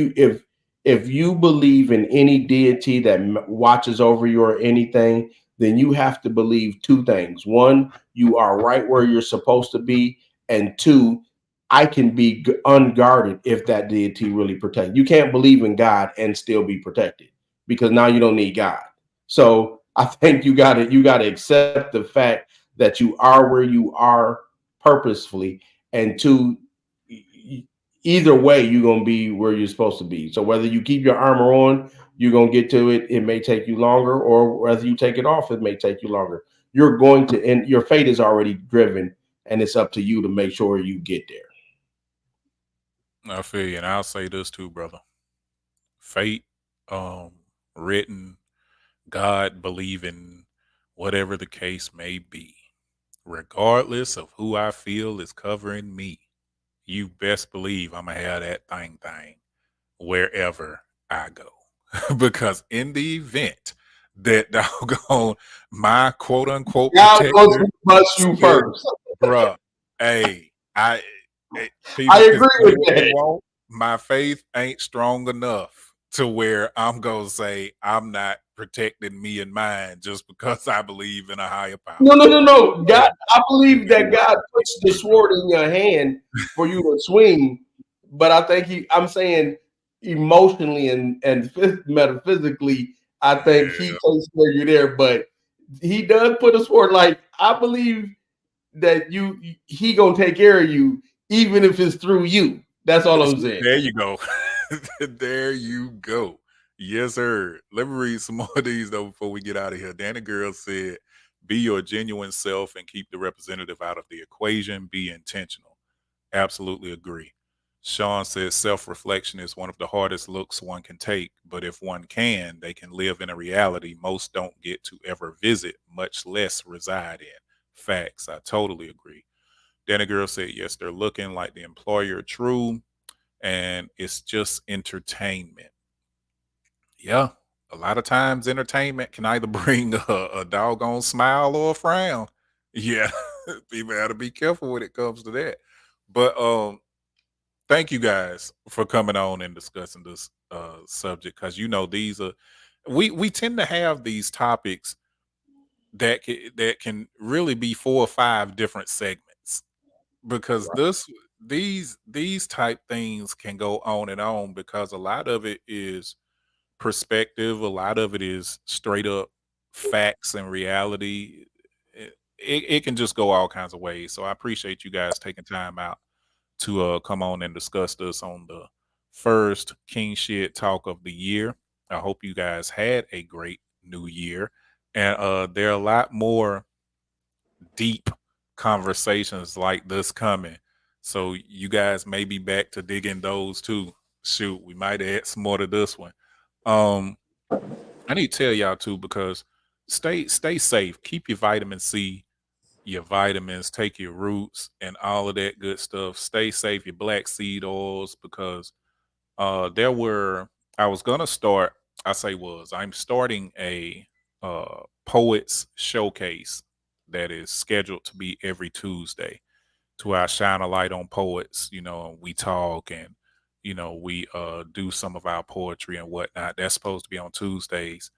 Speaker 3: you believe in any deity that watches over you or anything, then you have to believe two things. One, you are right where you're supposed to be, and two, I can be unguarded if that deity really protects. You can't believe in God and still be protected because now you don't need God. So I think you gotta accept the fact that you are where you are purposefully, and two, either way you're going to be where you're supposed to be. So whether you keep your armor on, you're going to get to it. It may take you longer, or whether you take it off, it may take you longer. You're going to, and your fate is already driven, and it's up to you to make sure you get there.
Speaker 1: I feel you, and I'll say this too, brother. Fate, um, written, God believing, whatever the case may be, regardless of who I feel is covering me, you best believe I'm gonna have that thing wherever I go. Because in the event that doggone my quote unquote
Speaker 3: God goes
Speaker 1: protector
Speaker 3: to bust you
Speaker 1: said,
Speaker 3: first.
Speaker 1: bruh, hey,
Speaker 3: I
Speaker 1: people can
Speaker 3: agree
Speaker 1: say
Speaker 3: with
Speaker 1: what they
Speaker 3: that.
Speaker 1: want. My faith ain't strong enough to where I'm gonna say I'm not protecting me and mine just because I believe in a higher power.
Speaker 3: No, no, no, no.
Speaker 1: So
Speaker 3: God, I
Speaker 1: you
Speaker 3: believe
Speaker 1: do
Speaker 3: that
Speaker 1: what
Speaker 3: God
Speaker 1: you
Speaker 3: puts the
Speaker 1: do, brother.
Speaker 3: sword in your hand for you to swing, but I think I'm saying emotionally and metaphysically, I think He
Speaker 1: Yeah,
Speaker 3: takes care of you there. But He does put a sword. Like I believe that He gonna take care of you, even if it's through you. That's all I'm saying.
Speaker 1: there you go. There you go. Yes, sir. Let me read some more of these though before we get out of here. Danny Girl said, "Be your genuine self and keep the representative out of the equation. Be intentional." Absolutely agree. Sean says self reflection is one of the hardest looks one can take, but if one can, they can live in a reality most don't get to ever visit, much less reside in. Facts. I totally agree. Danny Girl said, yes, they're looking like the employer true, and it's just entertainment. Yeah. A lot of times entertainment can either bring a doggone smile or a frown. Yeah. People have to be careful when it comes to that. But thank you guys for coming on and discussing this subject, because these are we tend to have these topics that can really be 4 or 5 different segments, because these type things can go on and on, because a lot of it is perspective, a lot of it is straight up facts and reality. It can just go all kinds of ways. So I appreciate you guys taking time out to come on and discuss this on the first King Shit talk of the year. I hope you guys had a great new year. And there are a lot more deep conversations like this coming. So you guys may be back to digging those too. Shoot, we might add some more to this one. Um, I need to tell y'all too, because stay safe. Keep your vitamin C, your vitamins, take your roots and all of that good stuff. Stay safe, your black seed oils, because there were I was gonna start, I'm starting a poets showcase that is scheduled to be every Tuesday, to where I shine a light on poets, and we talk, and we do some of our poetry and whatnot. That's supposed to be on Tuesdays.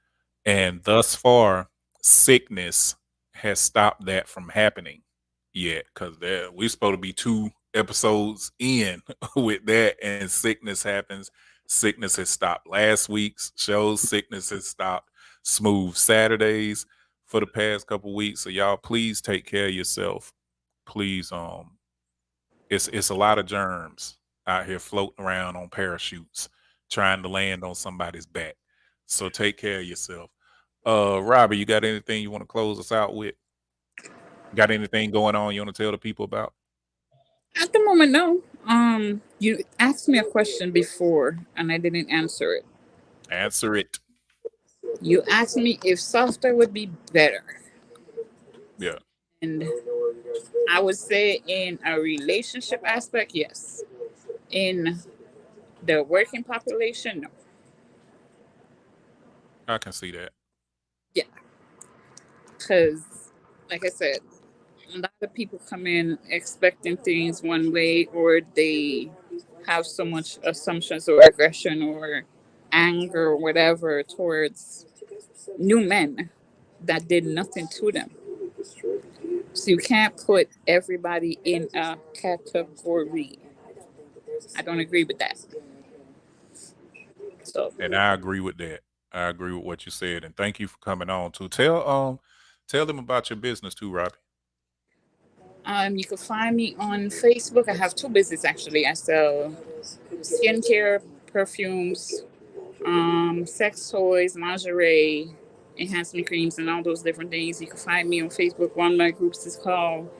Speaker 1: And thus far, sickness has stopped that from happening yet, because we're supposed to be 2 episodes in with that, and sickness happens. Sickness has stopped last week's shows. Sickness has stopped Smooth Saturdays for the past couple weeks. So y'all, please take care of yourself. Please, it's a lot of germs out here floating around on parachutes trying to land on somebody's back. So take care of yourself. Robbie, you got anything you want to close us out with? Got anything going on you want to tell the people about?
Speaker 2: At the moment, no. You asked me a question before and I didn't answer it.
Speaker 1: Answer it.
Speaker 2: You asked me if software would be better.
Speaker 1: Yeah.
Speaker 2: And I would say in a relationship aspect, yes. In the working population, no.
Speaker 1: I can see that.
Speaker 2: Yeah. Because, like I said, a lot of people come in expecting things one way, or they have so much assumptions or aggression or anger or whatever towards new men that did nothing to them. So you can't put everybody in a category. I don't agree with that. So
Speaker 1: And I agree with that. I agree with what you said. And thank you for coming on too. Tell them about your business too, Robbie.
Speaker 2: you can find me on Facebook. I have two businesses actually. I sell skincare, perfumes, sex toys, lingerie, enhancement creams, and all those different things. You can find me on Facebook. One of my groups is called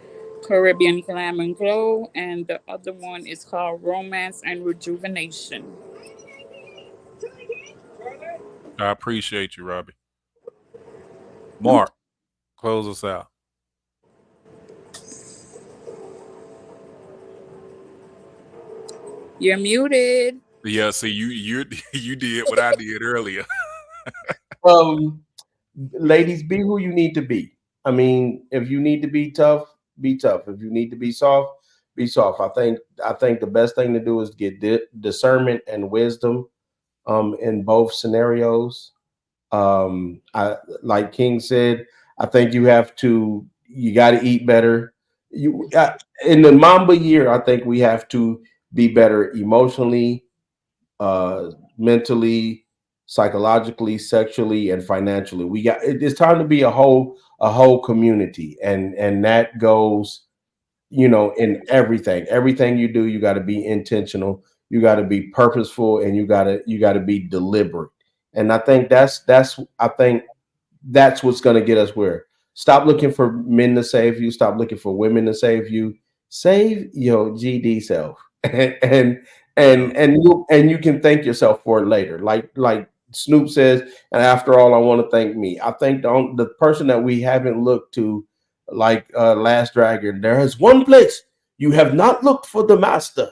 Speaker 2: Caribbean Glam and Glow, and the other one is called Romance and Rejuvenation.
Speaker 1: I appreciate you, Robbie. Mark, close us out.
Speaker 2: You're muted.
Speaker 1: Yeah, see you you did what I did earlier.
Speaker 3: Um, ladies, be who you need to be. I mean, if you need to be tough, be tough. If you need to be soft, be soft. I think the best thing to do is get discernment and wisdom in both scenarios. I like King said, I think you got to eat better. In the Mamba year, I think we have to be better emotionally, mentally, psychologically, sexually, and financially. It's time to be a whole community, and that goes, in everything you do. You got to be intentional, you got to be purposeful, and you got to be deliberate. And I think that's what's going to get us where. Stop looking for men to save you, stop looking for women to save you. Save your GD self. and
Speaker 1: Yeah.
Speaker 3: and you can thank yourself for it later, like Snoop says. And after all, I want to thank me. I think the person that we haven't looked to, like Last Dragon, there is one place you have not looked for the master,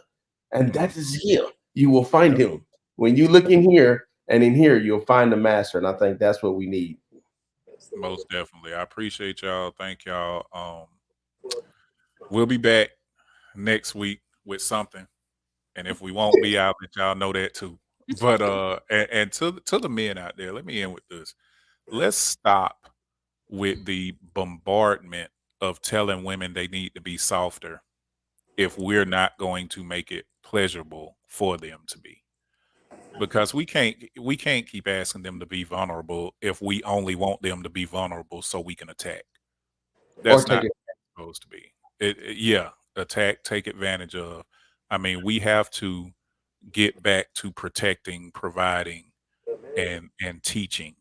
Speaker 3: and that is here. You will find
Speaker 1: Yep.
Speaker 3: him when you look in here, and in here you'll find the master. And I think that's what we need.
Speaker 1: Most definitely. I appreciate y'all. Thank y'all. We'll be back next week with something. And if we won't be, I'll let y'all know that too. But and to the men out there, let me end with this. Let's stop with the bombardment of telling women they need to be softer if we're not going to make it pleasurable for them to be. Because we can't keep asking them to be vulnerable if we only want them to be vulnerable so we can attack.
Speaker 3: Or
Speaker 1: That's
Speaker 3: take
Speaker 1: not
Speaker 3: it.
Speaker 1: supposed to be. Yeah, attack, take advantage of. I mean, we have to get back to protecting, providing, and teaching.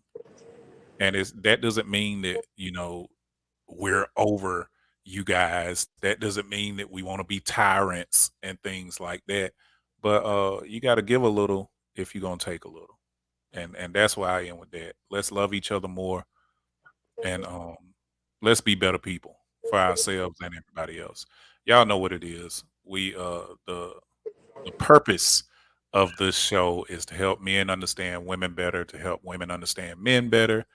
Speaker 1: And that doesn't mean that, we're over you guys. That doesn't mean that we want to be tyrants and things like that. But you got to give a little if you're going to take a little. And that's where I am with that. Let's love each other more, and let's be better people for ourselves and everybody else. Y'all know what it is. We the purpose of this show is to help men understand women better, to help women understand men better,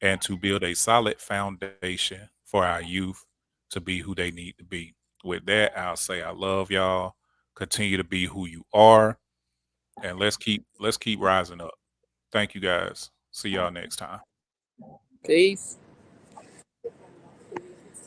Speaker 1: and to build a solid foundation for our youth to be who they need to be. With that, I'll say I love y'all. Continue to be who you are, and let's keep rising up. Thank you guys. See y'all next time.
Speaker 4: Peace.